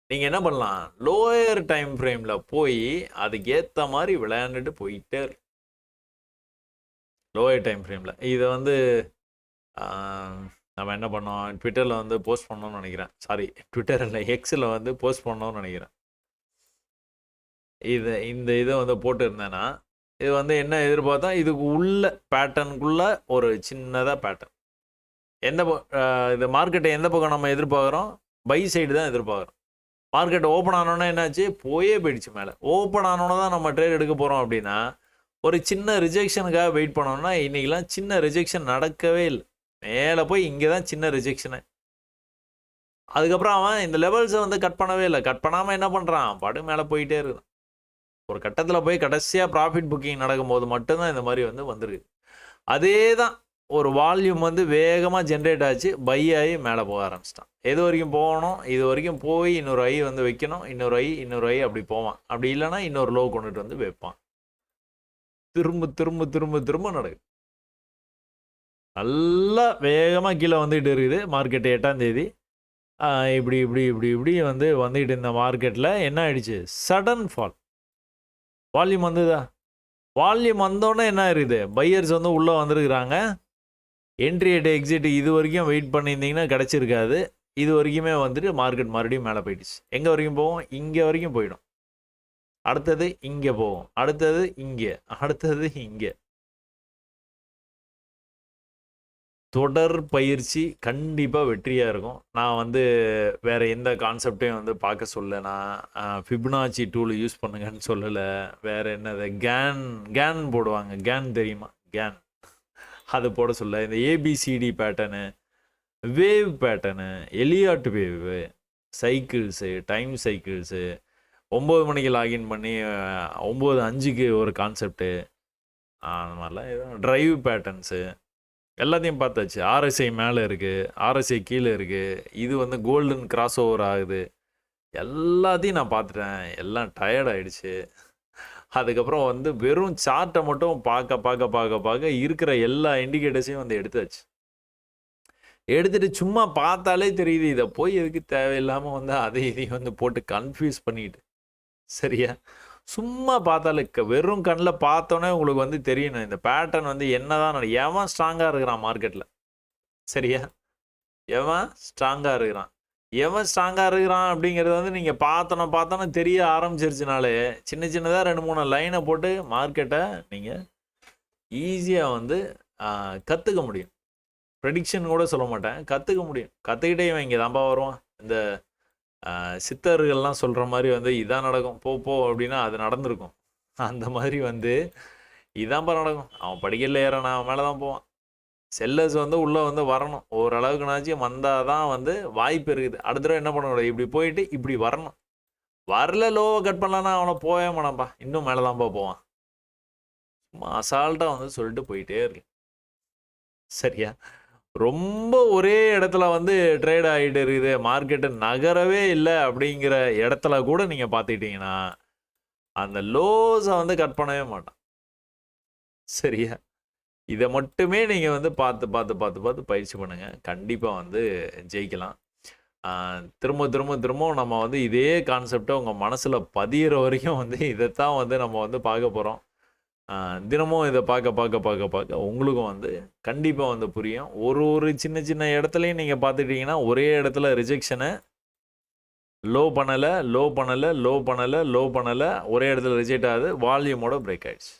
நீங்கள் என்ன பண்ணலாம், லோயர் டைம் ஃப்ரேமில் போய் அதுக்கு ஏற்ற மாதிரி விளையாண்டுட்டு போயிட்டே லோயர் டைம் ஃப்ரேமில். இதை வந்து நம்ம என்ன பண்ணோம், ட்விட்டரில் வந்து போஸ்ட் பண்ணோன்னு நினைக்கிறேன். சாரி, ட்விட்டர் இல்லை, எக்ஸில் வந்து போஸ்ட் பண்ணோன்னு நினைக்கிறேன். இந்த இதை வந்து போட்டுருந்தேன்னா இது வந்து என்ன எதிர்பார்த்தா, இதுக்கு உள்ள பேட்டர்னுக்குள்ள ஒரு சின்னதாக பேட்டர்ன். இது மார்க்கெட்டை எந்த பக்கம் நம்ம எதிர்பார்க்குறோம், பை சைடு தான் எதிர்பார்க்குறோம். மார்க்கெட் ஓப்பன் ஆனோன்னா என்னாச்சு, போயிடுச்சு மேலே. ஓப்பன் ஆனோன்னு தான் நம்ம ட்ரேட் எடுக்க போகிறோம் அப்படின்னா ஒரு சின்ன ரிஜெக்ஷனுக்காக வெயிட் பண்ணோம்னா இன்றைக்கெலாம் சின்ன ரிஜெக்ஷன் நடக்கவே இல்லை. மேலே போய் இங்கே தான் சின்ன ரிஜெக்ஷனு. அதுக்கப்புறம் அவன் இந்த லெவல்ஸை வந்து கட் பண்ணவே இல்லை. கட் பண்ணாமல் என்ன பண்ணுறான், படு மேலே போயிட்டே இருக்கான். ஒரு கட்டத்தில் போய் கடைசியாக ப்ராஃபிட் புக்கிங் நடக்கும்போது மட்டும்தான் இந்த மாதிரி வந்து வந்துருக்கு. அதே தான் ஒரு வால்யூம் வந்து வேகமாக ஜென்ரேட் ஆச்சு, பை ஆகி மேலே போக ஆரம்பிச்சிட்டான். எது வரைக்கும் போகணும், இது வரைக்கும் போய் இன்னொரு ஐ வந்து வைக்கணும், இன்னொரு ஐ அப்படி போவான். அப்படி இல்லைன்னா இன்னொரு லோ கொண்டுட்டு வந்து வைப்பான். திரும்ப நடக்குது. நல்லா வேகமாக கீழே வந்துக்கிட்டு இருக்குது மார்க்கெட்டு. 8ஆம் தேதி இப்படி வந்து வந்துக்கிட்டு இருந்த மார்க்கெட்டில் என்ன ஆயிடுச்சு, சடன் ஃபால். வால்யூம் வந்ததா, வால்யூம் வந்தோடனே என்ன இருக்குது, பையர்ஸ் வந்து உள்ளே வந்துருக்குறாங்க. என்ட்ரி அட் எக்ஸிட் இது வரைக்கும் வெயிட் பண்ணியிருந்தீங்கன்னா கிடச்சிருக்காது. இது வரைக்குமே வந்துட்டு மார்க்கெட் மறுபடியும் மேலே போயிடுச்சு. எங்கே வரைக்கும் போவோம், இங்கே வரைக்கும் போயிடும். அடுத்தது இங்கே போவோம், அடுத்தது இங்கே. தொடர் பயிற்சி கண்டிப்பாக வெற்றியாக இருக்கும். நான் வந்து வேறு எந்த கான்செப்டையும் வந்து பார்க்க சொல்ல. நான் ஃபிபனாச்சி டூல் யூஸ் பண்ணுங்கன்னு சொல்லலை. வேறு என்னது, கேன் போடுவாங்க, கேன் தெரியுமா, கேன் அது போட சொல்ல. இந்த ABCD pattern, wave pattern, Elliott wave, cycles, time cycles, 9 மணிக்கு லாகின் பண்ணி 9:05க்கு ஒரு கான்செப்டு, அந்த மாதிரிலாம் எதுவும் ட்ரைவ் பேட்டர்ன்ஸு, எல்லாத்தையும் பார்த்தாச்சு. ஆர்எஸ்ஐ மேலே இருக்குது, ஆர்எஸ்ஐ கீழே இருக்குது, இது வந்து கோல்டன் கிராஸ் ஓவர் ஆகுது. எல்லாத்தையும் நான் பார்த்துட்டேன். எல்லாம் டயர்ட் ஆயிடுச்சு. அதுக்கப்புறம் வந்து வெறும் சார்ட்டை மட்டும் பார்க்க இருக்கிற எல்லா இண்டிகேட்டர்ஸையும் வந்து எடுத்தாச்சு. எடுத்துட்டு சும்மா பார்த்தாலே தெரியுது. இதை போய் எதுக்கு தேவையில்லாமல் வந்து அதை இதையும் வந்து போட்டு கன்ஃபியூஸ் பண்ணிட்டு, சரியா? சும்மா பார்த்தாலே வெறும் கண்ணில் பார்த்தோன்னே உங்களுக்கு வந்து தெரியணும் இந்த பேட்டர்ன் வந்து என்னதான் எவன் ஸ்ட்ராங்காக இருக்கிறான் மார்க்கெட்டில், சரியா? எவன் ஸ்ட்ராங்காக இருக்கிறான் அப்படிங்கிறது வந்து நீங்கள் பார்த்தோன்னு தெரிய ஆரம்பிச்சிருச்சுனாலே சின்ன சின்னதாக 2-3 லைனை போட்டு மார்க்கெட்டை நீங்கள் ஈஸியாக வந்து கற்றுக்க முடியும். ப்ரெடிக்ஷன் கூட சொல்ல மாட்டேன், கற்றுக்க முடியும். கற்றுக்கிட்டே இவன் இங்கே தான்ப்பா வருவான். இந்த சித்தர்கள்லாம் சொல்கிற மாதிரி வந்து இதான் நடக்கும், போ அப்படின்னா அது நடந்திருக்கும். அந்த மாதிரி வந்து இதான்ப்பா நடக்கும். அவன் படிக்கல ஏறானா அவன் மேலே தான் போவான். செல்லர்ஸ் வந்து உள்ளே வந்து வரணும், ஓரளவுக்குனாச்சும் வந்தால் தான் வந்து வாய்ப்பு இருக்குது. அடுத்த தடவை என்ன பண்ணக்கூடாது, இப்படி போயிட்டு இப்படி வரணும். வரல லோவை கட் பண்ணலான்னா அவனை போவே மாட்டான்ப்பா, இன்னும் மேலே தான்ப்பா போவான். சும்மா அசால்ட்டாக வந்து சொல்லிட்டு போயிட்டே இருக்கு, சரியா? ரொம்ப ஒரே இடத்துல வந்து ட்ரேட் ஆகிட்டு இருக்குது, மார்க்கெட்டு நகரவே இல்லை அப்படிங்கிற இடத்துல கூட நீங்கள் பார்த்துக்கிட்டிங்கன்னா அந்த லோஸை வந்து கட் பண்ணவே மாட்டான், சரியா? இதை மட்டுமே நீங்கள் வந்து பார்த்து பயிற்சி பண்ணுங்கள். கண்டிப்பாக வந்து ஜெயிக்கலாம். திரும்ப நம்ம வந்து இதே கான்செப்டை உங்கள் மனசில் பதியிற வரைக்கும் வந்து இதைத்தான் வந்து நம்ம வந்து பார்க்க போகிறோம். தினமும் இதை பார்க்க உங்களுக்கும் வந்து கண்டிப்பாக வந்து புரியும். ஒரு சின்ன இடத்துலையும் நீங்கள் பார்த்துட்டிங்கன்னா ஒரே இடத்துல ரிஜெக்ஷனை லோ பண்ணலை, ஒரே இடத்துல ரிஜெக்ட் ஆகுது, வால்யூமோட பிரேக் ஆகிடுச்சு.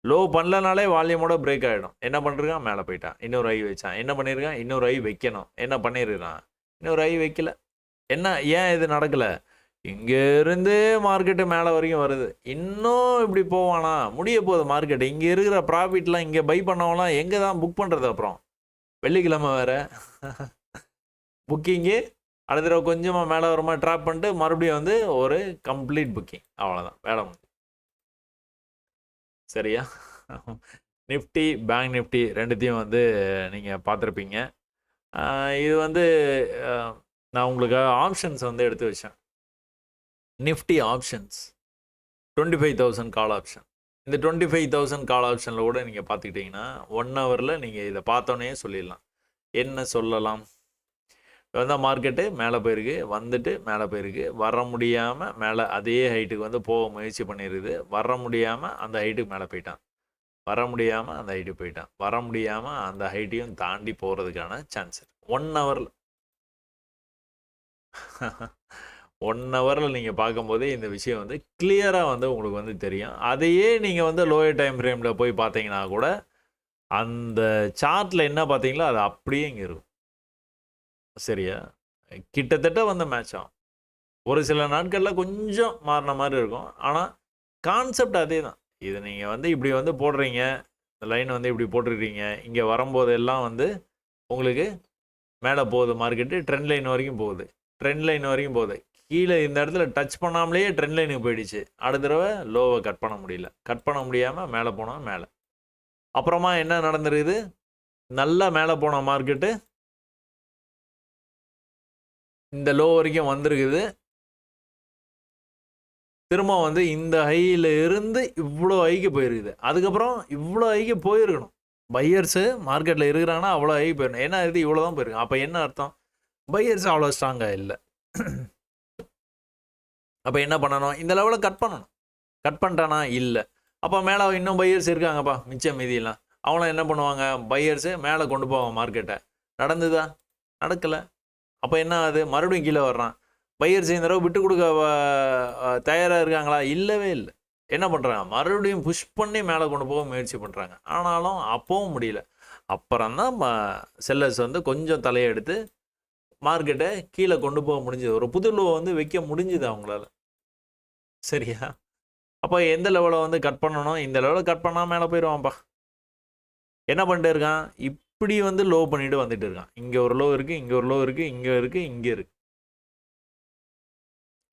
லோ பண்ணலனாலே வால்யூமோட பிரேக் ஆகிடும். என்ன பண்ணிருக்கான், மேலே போயிட்டான், இன்னொரு ஐ வச்சான். என்ன பண்ணியிருக்கான், இன்னொரு ஐ வைக்கணும். என்ன பண்ணியிருக்கான், இன்னொரு ஐ வைக்கல. என்ன ஏன் இது நடக்கலை? இங்கேருந்து மார்க்கெட்டு மேலே வரைக்கும் வருது, இன்னும் இப்படி போவானா? முடிய போகுது மார்க்கெட்டு. இங்கே இருக்கிற ப்ராஃபிட்லாம் இங்கே பை பண்ணவங்களாம் எங்கே தான் புக் பண்ணுறது? அப்புறம் வெள்ளிக்கிழமை வேறு புக்கிங்கு. அடுத்த தடவை கொஞ்சமாக மேலே வர மாதிரி ட்ராப் பண்ணிட்டு மறுபடியும் வந்து ஒரு கம்ப்ளீட் புக்கிங், அவ்வளோதான் வேலை முடிஞ்சு, சரியா? நிஃப்டி, பேங்க் நிஃப்டி ரெண்டுத்தையும் வந்து நீங்கள் பார்த்துருப்பீங்க. இது வந்து நான் உங்களுக்கு ஆப்ஷன்ஸ் வந்து எடுத்து வச்சேன். Nifty options 25,000 call option. இந்த 25,000 கால் ஆப்ஷனில் கூட நீங்கள் பார்த்துக்கிட்டிங்கன்னா 1 ஹவரில் நீங்கள் இதை பார்த்தோன்னே சொல்லிடலாம். என்ன சொல்லலாம்? வந்து மார்க்கெட்டு மேலே போயிருக்கு, வந்துட்டு மேலே போயிருக்கு, வர முடியாமல் மேலே அதே ஹைட்டுக்கு வந்து போக முயற்சி பண்ணிடுது, வர முடியாமல் அந்த ஹைட்டுக்கு மேலே போயிட்டான், வர முடியாமல் அந்த ஹைட்டுக்கு போயிட்டான், வர முடியாமல் அந்த ஹைட்டையும் தாண்டி போகிறதுக்கான சான்ஸ் 1 ஹவரில் 1 ஹவரில் நீங்கள் பார்க்கும்போதே இந்த விஷயம் வந்து கிளியராக வந்து உங்களுக்கு வந்து தெரியும். அதையே நீங்கள் வந்து லோயர் டைம் ஃப்ரேமில் போய் பார்த்தீங்கன்னா கூட அந்த சார்ட்டில் என்ன பார்த்தீங்களோ அது அப்படியே இங்கே இருக்கும், சரியா? கிட்டத்தட்ட வந்து மேட்ச் ஆகும். ஒரு சில நாட்களில் கொஞ்சம் மாறின மாதிரி இருக்கும், ஆனால் கான்செப்ட் அதே தான். இது நீங்கள் வந்து இப்படி வந்து போடுறீங்க, இந்த லைன் வந்து இப்படி போட்டுருக்கீங்க, இங்கே வரும்போது எல்லாம் வந்து உங்களுக்கு மேலே போகுது, மார்க்கெட்டு ட்ரெண்ட் லைன் வரைக்கும் போகுது, கீழே இந்த இடத்துல டச் பண்ணாமலேயே ட்ரெண்ட் லைனுக்கு போயிடுச்சு. அடுத்த தடவை லோவை கட் பண்ண முடியல, கட் பண்ண முடியாமல் மேலே போனால் மேலே. அப்புறமா என்ன நடந்துருக்குது, நல்லா மேலே போன மார்க்கெட்டு இந்த லோ வரைக்கும் வந்திருக்குது, திரும்ப வந்து இந்த ஹையில் இருந்து இவ்வளோ ஹைக்கு போயிருக்குது. அதுக்கப்புறம் இவ்வளோ ஹைக்கு போயிருக்கணும், பையர்ஸு மார்க்கெட்டில் இருக்கிறாங்கன்னா அவ்வளோ ஹைக்கு போயிடணும். என்ன இது இவ்வளோ தான் போயிருக்கு, அப்போ என்ன அர்த்தம்? பையர்ஸ் அவ்வளோ ஸ்ட்ராங்காக இல்லை. அப்போ என்ன பண்ணணும், இந்த லெவலில் கட் பண்ணணும். கட் பண்ணிட்டானா இல்லை, அப்போ மேலே இன்னும் பையர்ஸ் இருக்காங்கப்பா மிச்சம் மீதியெல்லாம், அவங்களும் என்ன பண்ணுவாங்க, பையர்ஸு மேலே கொண்டு போவாங்க மார்க்கெட்டை. நடந்துதா? நடக்கலை. அப்போ என்ன ஆகுது, மறுபடியும் கீழே வர்றான். பையர்ஸ் இந்த தடவை விட்டு கொடுக்க தயாராக இருக்காங்களா? இல்லவே இல்லை. என்ன பண்ணுறாங்க, மறுபடியும் புஷ் பண்ணி மேலே கொண்டு போக முயற்சி பண்ணுறாங்க, ஆனாலும் அப்பவும் முடியல. அப்புறம் தான் செல்லர்ஸ் வந்து கொஞ்சம் தலையெடுத்து மார்க்கெட்டை கீழே கொண்டு போக முடிஞ்சது, ஒரு புது லோ வந்து வைக்க முடிஞ்சுது அவங்களால, சரியா? அப்போ எந்த லெவலை வந்து கட் பண்ணணும், இந்த லெவலில் கட் பண்ணால் மேலே போயிடுவான்ப்பா. என்ன பண்ணிட்டு இருக்கான், இப்படி வந்து லோ பண்ணிட்டு வந்துட்டு இருக்கான். இங்கே ஒரு லோ இருக்குது, இங்கே ஒரு லோ இருக்குது, இங்கே இருக்குது, இங்கே இருக்குது,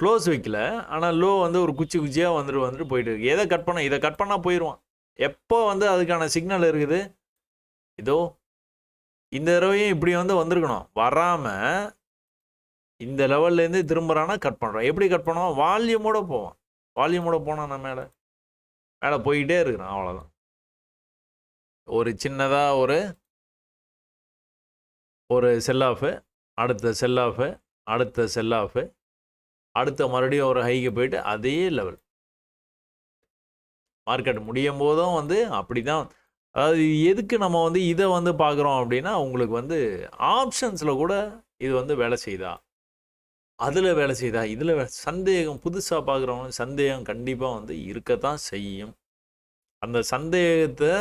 க்ளோஸ் வைக்கல, ஆனால் லோ வந்து ஒரு குச்சியாக வந்துட்டு போயிட்டு இருக்கு. எதை கட் பண்ண, இதை கட் பண்ணால் போயிடுவான். எப்போ வந்து அதுக்கான சிக்னல் இருக்குது, இதோ இந்த தடவையும் இப்படி வந்து வந்திருக்கணும். வராமல் இந்த லெவல்லேருந்து திரும்புகிறான்னா கட் பண்ணுறோம். எப்படி கட் பண்ணுவோம்? வால்யூமோட போவோம். வால்யூமோட போனால் நான் மேலே மேலே போய்கிட்டே இருக்கிறேன். அவ்வளோதான். ஒரு சின்னதாக ஒரு செல் ஆஃபு, அடுத்த செல் ஆஃபு, அடுத்த செல் ஆஃபு, அடுத்த மறுபடியும் ஒரு ஹைக்கு போயிட்டு அதே லெவல். மார்க்கெட் முடியும் போதும் வந்து அப்படி தான். அதாவது எதுக்கு நம்ம வந்து இதை வந்து பார்க்குறோம் அப்படின்னா, உங்களுக்கு வந்து ஆப்ஷன்ஸில் கூட இது வந்து வேலை செய்யுதா, அதில் வேலை செய்யுதா, இதில் சந்தேகம். புதுசாக பார்க்குறவங்க சந்தேகம் கண்டிப்பாக வந்து இருக்கத்தான் செய்யும். அந்த சந்தேகத்தை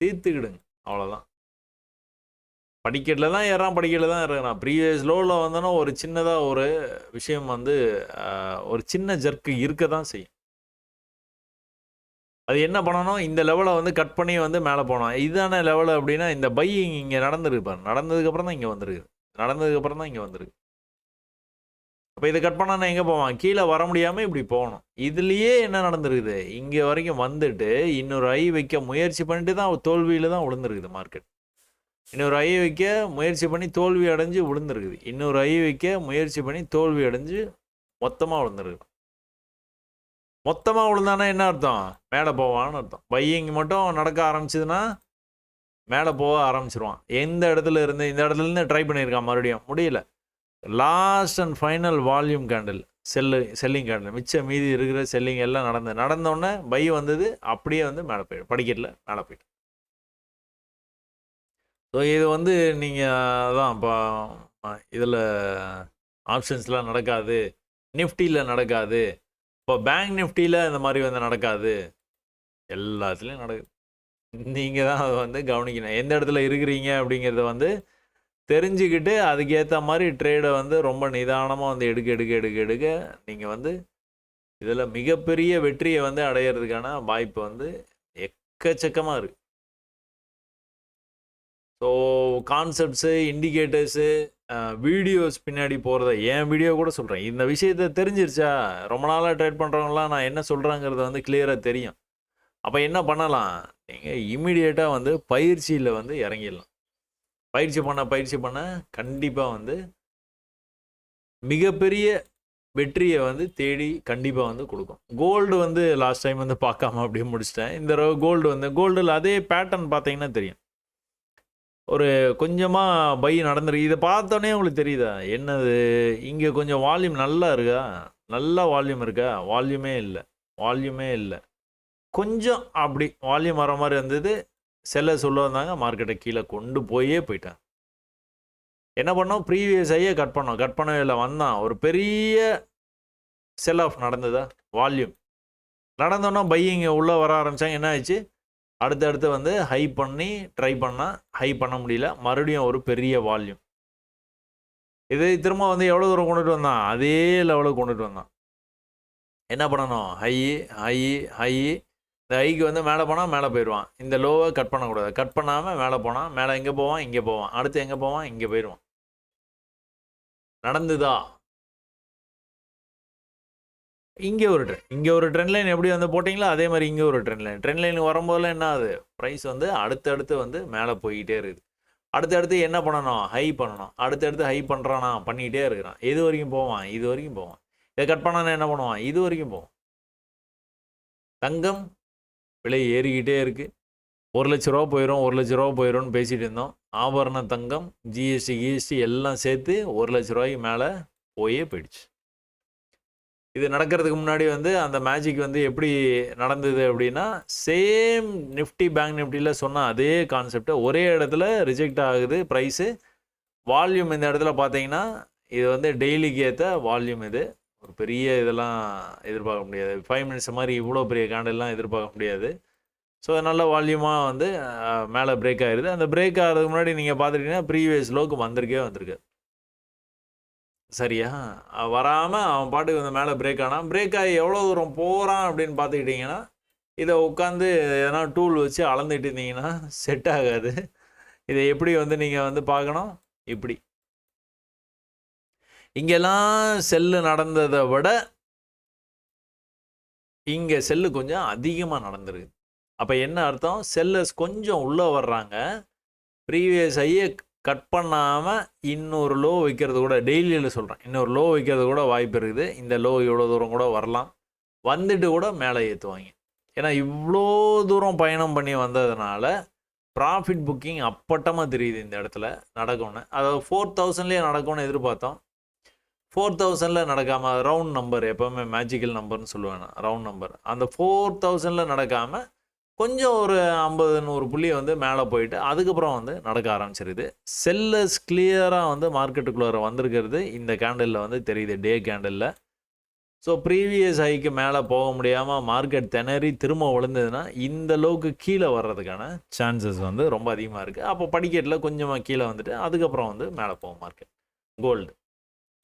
தீர்த்துக்கிடுங்க. அவ்வளோதான். படிக்கட்டில் தான் ஏறான், படிக்கட்டில் தான் ஏறான். ப்ரீவியஸ் லோவில் வந்தோன்னா ஒரு சின்னதாக ஒரு விஷயம் வந்து ஒரு சின்ன ஜர்க்கு இருக்க தான் செய்யும். அது என்ன பண்ணணும்? இந்த லெவலை வந்து கட் பண்ணி வந்து மேலே போனோம். இதான லெவல் அப்படின்னா இந்த பையிங் இங்கே நடந்துருக்கு பாருங்க. நடந்ததுக்கப்புறம் தான் இங்கே வந்துருக்கு. நடந்ததுக்கப்புறம் தான் இங்கே வந்துருக்கு. அப்போ இதை கட் பண்ணால் எங்கே போவான்? கீழே வர முடியாமல் இப்படி போகணும். இதுலேயே என்ன நடந்துருக்குது? இங்கே வரைக்கும் வந்துட்டு இன்னொரு ஐ வைக்க முயற்சி பண்ணிட்டு தான் தோல்வியில் தான் விழுந்துருக்குது மார்க்கெட். இன்னொரு ஐ வைக்க முயற்சி பண்ணி தோல்வி அடைஞ்சு விழுந்துருக்குது. இன்னொரு ஐ வைக்க முயற்சி பண்ணி தோல்வி அடைஞ்சு மொத்தமாக விழுந்துருக்கு. மொத்தமாக விழுந்தானா என்ன அர்த்தம்? மேலே போவான்னு அர்த்தம். பையிங் மட்டும் நடக்க ஆரம்பிச்சதுன்னா மேலே போக ஆரம்பிச்சிருவான். எந்த இடத்துல இருந்து இந்த இடத்துலேருந்து ட்ரை பண்ணியிருக்கான், மறுபடியும் முடியல. Last and final volume candle, selling candle, மிச்சம் மீதி இருக்கிற செல்லிங் எல்லாம் நடந்தோடனே பை வந்தது, அப்படியே வந்து மேலே போயிடும். படிக்கட்டில் மேலே போயிடும். ஸோ இது வந்து நீங்கள் தான் இப்போ இதில் ஆப்ஷன்ஸ்லாம் நடக்காது, நிஃப்டியில் நடக்காது, இப்போ பேங்க் நிஃப்டியில் இந்த மாதிரி வந்து நடக்காது. எல்லாத்துலேயும் நடக்குது. நீங்கள் தான் அதை வந்து கவனிக்கணும். எந்த இடத்துல இருக்கிறீங்க அப்படிங்கிறத வந்து தெரிஞ்சுக்கிட்டு அதுக்கேற்ற மாதிரி ட்ரேடை வந்து ரொம்ப நிதானமாக வந்து எடுக்க நீங்கள் வந்து இதில் மிகப்பெரிய வெற்றியை வந்து அடையிறதுக்கான வாய்ப்பு வந்து எக்கச்சக்கமாக இருக்குது. ஸோ கான்செப்ட்ஸு, இண்டிகேட்டர்ஸு, வீடியோஸ் பின்னாடி போகிறத என் வீடியோ கூட சொல்கிறேன். இந்த விஷயத்தை தெரிஞ்சிருச்சா, ரொம்ப நாளாக ட்ரேட் பண்ணுறவங்களாம் நான் என்ன சொல்கிறேங்கிறது வந்து கிளியராக தெரியும். அப்போ என்ன பண்ணலாம்? நீங்கள் இம்மிடியேட்டாக வந்து பயிற்சியில் வந்து இறங்கிடலாம். பயிற்சி பண்ண கண்டிப்பாக வந்து மிகப்பெரிய வெற்றியை வந்து தேடி கண்டிப்பாக வந்து கொடுக்கும். கோல்டு வந்து லாஸ்ட் டைம் வந்து பார்க்காம அப்படியே முடிச்சிட்டேன். இந்த கோல்டில் அதே பேட்டர்ன் பார்த்தீங்கன்னா தெரியும். ஒரு கொஞ்சமாக பை நடந்துருக்கு. இதை பார்த்தோன்னே உங்களுக்கு தெரியுதா என்னது? இங்கே கொஞ்சம் வால்யூம் நல்லா இருக்கா? நல்லா வால்யூம் இருக்கா? வால்யூமே இல்லை. கொஞ்சம் அப்படி வால்யூம் வர மாதிரி இருந்தது. செல்ல சொல்ல வந்தாங்க, மார்க்கெட்டை கீழே கொண்டு போயிட்டான். என்ன பண்ணோம்? ப்ரீவியஸ் ஐயே கட் பண்ணவே இல்லை. வந்தான், ஒரு பெரிய செல் ஆஃப் நடந்ததா? வால்யூம் நடந்தோன்னா பையிங் உள்ளே வர ஆரம்பித்தாங்க. என்ன ஆயிடுச்சு? அடுத்தடுத்து வந்து ஹை பண்ணி ட்ரை பண்ணால் ஹை பண்ண முடியல. மறுபடியும் ஒரு பெரிய வால்யூம். இது திரும்ப வந்து எவ்வளோ தூரம் கொண்டுட்டு வந்தான்? அதே லெவலுக்கு கொண்டுட்டு வந்தான். என்ன பண்ணணும்? ஹை. இந்த ஹைக்கு வந்து மேலே போனால் மேலே போயிடுவான். இந்த லோவை கட் பண்ணக்கூடாது. கட் பண்ணாமல் மேலே போனால் மேலே எங்கே போவான்? இங்கே போவான். அடுத்து எங்கே போவான்? இங்கே போயிடுவான். நடந்துதா? இங்கே ஒரு ட்ரெண்ட் லைன் எப்படி வந்து போட்டிங்களோ அதே மாதிரி இங்கே ஒரு ட்ரெண்ட் லைன் வரும்போதெல்லாம் என்ன ஆகுது? ப்ரைஸ் வந்து அடுத்தடுத்து வந்து மேலே போய்கிட்டே இருக்குது. அடுத்தடுத்து என்ன பண்ணணும்? ஹை பண்ணணும். அடுத்தடுத்து ஹை பண்ணுறானா? பண்ணிக்கிட்டே இருக்கிறான். எது வரைக்கும் போவான்? இது வரைக்கும் போவான். இதை கட் பண்ணானா என்ன பண்ணுவான்? இது வரைக்கும் போவான். தங்கம் விலை ஏறிக்கிட்டே இருக்குது. 1,00,000 ரூபா போயிடும், 1,00,000 ரூபா போயிடும்னு பேசிகிட்டு இருந்தோம். ஆபரண தங்கம் ஜிஎஸ்டி எல்லாம் சேர்த்து 1,00,000 ரூபாய்க்கு மேலே போயிடுச்சு. இது நடக்கிறதுக்கு முன்னாடி வந்து அந்த மேஜிக் வந்து எப்படி நடந்தது அப்படின்னா, சேம் நிஃப்டி பேங்க் நிஃப்டியில் சொன்ன அதே கான்செப்டை ஒரே இடத்துல ரிஜெக்ட் ஆகுது ப்ரைஸு. வால்யூம் இந்த இடத்துல பார்த்தீங்கன்னா இது வந்து டெய்லிக்கு ஏற்ற வால்யூம். இது ஒரு பெரிய இதெல்லாம் எதிர்பார்க்க முடியாது. 5 மினிட்ஸ் மாதிரி இவ்வளோ பெரிய கேண்டல்லாம் எதிர்பார்க்க முடியாது. ஸோ நல்ல வால்யூமாக வந்து மேலே பிரேக் ஆகிடுது. அந்த பிரேக் ஆகிறதுக்கு முன்னாடி நீங்கள் பார்த்துட்டிங்கன்னா ப்ரீவியஸ் லோக்கு வந்திருக்கு. சரியா? வராமல் அவன் பாட்டுக்கு வந்து மேலே பிரேக் ஆனான். பிரேக் ஆகி எவ்வளோ தூரம் போகிறான் அப்படின்னு பார்த்துக்கிட்டிங்கன்னா, இதை உட்காந்து எதனா டூல் வச்சு அளந்துட்டு இருந்தீங்கன்னா செட் ஆகாது. இதை எப்படி வந்து நீங்கள் வந்து பார்க்கணும்? இப்படி இங்கெல்லாம் செல்லு நடந்ததை விட இங்கே செல்லு கொஞ்சம் அதிகமாக நடந்துருக்கு. அப்போ என்ன அர்த்தம்? செல்லர்ஸ் கொஞ்சம் உள்ளே வர்றாங்க. ப்ரீவியஸ் ஹையை கட் பண்ணாமல் இன்னொரு லோ வைக்கிறது கூட, டெய்லியில் சொல்கிறேன், இன்னொரு லோ வைக்கிறது கூட வாய்ப்பு இருக்குது. இந்த லோ இவ்வளோ தூரம் கூட வரலாம், வந்துட்டு கூட மேலே ஏற்றுவாங்க. ஏன்னா இவ்வளோ தூரம் பயணம் பண்ணி வந்ததுனால ப்ராஃபிட் புக்கிங் அப்பட்டமாக தெரியுது இந்த இடத்துல நடக்கும்னு. அதாவது 4000லேயே நடக்கும்னு எதிர்பார்த்தோம். 4000ல் நடக்காமல், ரவுண்ட் நம்பர் எப்போவுமே மேஜிக்கல் நம்பர்னு சொல்லுவேன் நான், ரவுண்ட் நம்பர். அந்த 4000ல் நடக்காமல் கொஞ்சம் ஒரு 50-100 புள்ளி வந்து மேலே போயிட்டு அதுக்கப்புறம் வந்து நடக்க ஆரம்பிச்சிருது. செல்லர்ஸ் கிளியராக வந்து மார்க்கெட்டுக்குள்ளே வந்திருக்கிறது இந்த கேண்டலில் வந்து தெரியுது, டே கேண்டலில். ஸோ ப்ரீவியஸ் ஹைக்கு மேலே போக முடியாமல் மார்க்கெட் திணறி திரும்ப விழுந்ததுன்னா இந்த லோவுக்கு கீழே வர்றதுக்கான சான்சஸ் வந்து ரொம்ப அதிகமாக இருக்குது. அப்போ படிக்கட்டில் கொஞ்சமாக கீழே வந்துட்டு அதுக்கப்புறம் வந்து மேலே போகும் மார்க்கெட். கோல்டு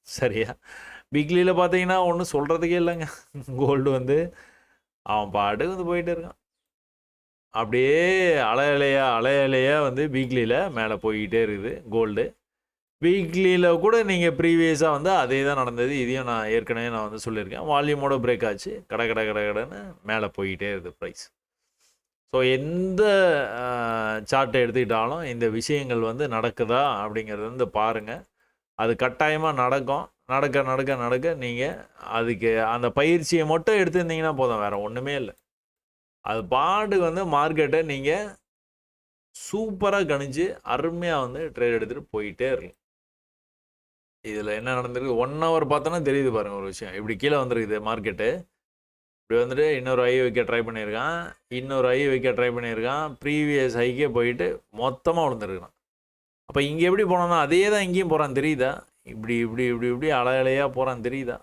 சரியா, வீக்லியில் பார்த்தீங்கன்னா ஒன்றும் சொல்கிறதுக்கே இல்லைங்க. கோல்டு வந்து அவன் பாட்டுக்கு வந்து போயிட்டு இருக்கான், அப்படியே அலையலையாக வந்து வீக்லியில் மேலே போய்கிட்டே இருக்குது கோல்டு. வீக்லியில் கூட நீங்கள் ப்ரீவியஸாக வந்து அதே தான் நடந்தது. இதையும் நான் ஏற்கனவே வந்து சொல்லியிருக்கேன். வால்யூமோட பிரேக் ஆச்சு, கடைன்னு மேலே போய்கிட்டே இருக்குது ப்ரைஸ். ஸோ எந்த சார்ட்டை எடுத்துக்கிட்டாலும் இந்த விஷயங்கள் வந்து நடக்குதா அப்படிங்கிறது வந்து பாருங்கள். அது கட்டாயமாக நடக்கும். நடக்க நீங்கள் அதுக்கு அந்த பயிற்சியை மட்டும் எடுத்துருந்தீங்கன்னா போதும், வேறு ஒன்றுமே இல்லை. அது பாட்டுக்கு வந்து மார்க்கெட்டை நீங்கள் சூப்பராக கணிச்சு அருமையாக வந்து ட்ரேட் எடுத்துகிட்டு போயிட்டே இருக்கும். இதில் என்ன நடந்திருக்கு 1 ஹவர் பார்த்தோன்னா தெரியுது பாருங்கள் ஒரு விஷயம். இப்படி கீழே வந்துருக்குது மார்க்கெட்டு, இப்படி வந்துட்டு இன்னொரு ஐ வைக்க ட்ரை பண்ணியிருக்கான், ப்ரீவியஸ் ஹைக்கே போயிட்டு மொத்தமாக விழுந்துருக்கான். அப்போ இங்கே எப்படி போனோம்னா அதே தான் இங்கேயும் போகிறான் தெரியுதா, இப்படி அலையாக போகிறான் தெரியுதா.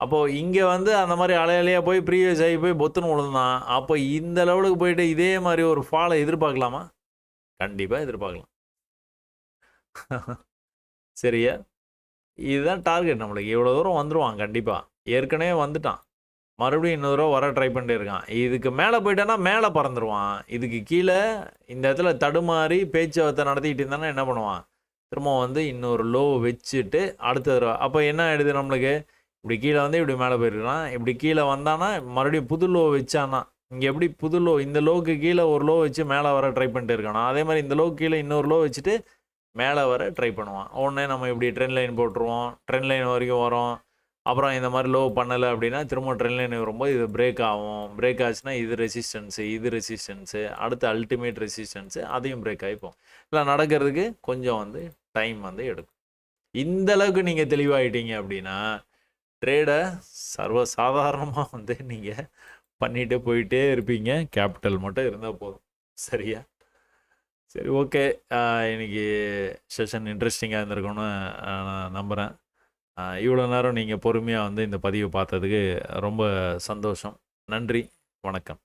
அப்போது இங்கே வந்து அந்த மாதிரி அலையாக போய் ப்ரீவியஸ் ஆகி போய் பொத்துன்னு விழுந்தான். அப்போ இந்த லெவலுக்கு போயிட்டு இதே மாதிரி ஒரு ஃபாலை எதிர்பார்க்கலாமா? கண்டிப்பாக எதிர்பார்க்கலாம். சரியா, இதுதான் டார்கெட் நம்மளுக்கு. இவ்வளோ தூரம் வந்துடுவான் கண்டிப்பாக, ஏற்கனவே வந்துட்டான், மறுபடியும் இன்னொரு தடவை வர ட்ரை பண்ணிட்டே இருக்கான். இதுக்கு மேலே போயிட்டான்னா மேலே பறந்துடுவான். இதுக்கு கீழே இந்த இடத்துல தடுமாறி பேச்சுவார்த்தை நடத்திக்கிட்டு இருந்தானா என்ன பண்ணுவான், திரும்ப வந்து இன்னொரு லோ வச்சுட்டு அடுத்த தடவை. அப்போ என்ன ஆகிடுது நம்மளுக்கு, இப்படி கீழே வந்து இப்படி மேலே போயிருக்கான், இப்படி கீழே வந்தானா மறுபடியும் புது லோ வச்சானா, இங்கே எப்படி புது லோ, இந்த லோவுக்கு கீழே ஒரு லோ வச்சு மேலே வர ட்ரை பண்ணிட்டு இருக்கானா, அதே மாதிரி இந்த லோவுக்கு கீழே இன்னொரு லோ வச்சுட்டு மேலே வர ட்ரை பண்ணுவான். உடனே நம்ம இப்படி ட்ரெண்ட் லைன் போட்டுருவோம், ட்ரெண்ட் லைன் வரைக்கும் வரும். அப்புறம் இந்த மாதிரி லோ பண்ணலை அப்படின்னா திரும்ப ட்ரெண்ட் லைன் வரும்போது இது பிரேக் ஆகும். பிரேக் ஆச்சுன்னா இது ரெசிஸ்டன்ஸு, அடுத்து அல்டிமேட் ரெசிஸ்டன்ஸு, அதையும் பிரேக் ஆகிப்போம். இல்லை நடக்கிறதுக்கு கொஞ்சம் வந்து டைம் வந்து எடுக்கும். இந்த அளவுக்கு நீங்கள் தெளிவாகிட்டீங்க அப்படின்னா ட்ரேடை சர்வசாதாரணமாக வந்து நீங்கள் பண்ணிட்டு போயிட்டே இருப்பீங்க. கேபிட்டல் மட்டும் இருந்தால் போதும். சரியா, சரி, ஓகே. இன்னைக்கு செஷன் இன்ட்ரெஸ்டிங்காக இருந்திருக்கும்னு நான் நம்புகிறேன். இவ்வளோ நேரம் நீங்கள் பொறுமையாக வந்து இந்த பதிவை பார்த்ததுக்கு ரொம்ப சந்தோஷம். நன்றி, வணக்கம்.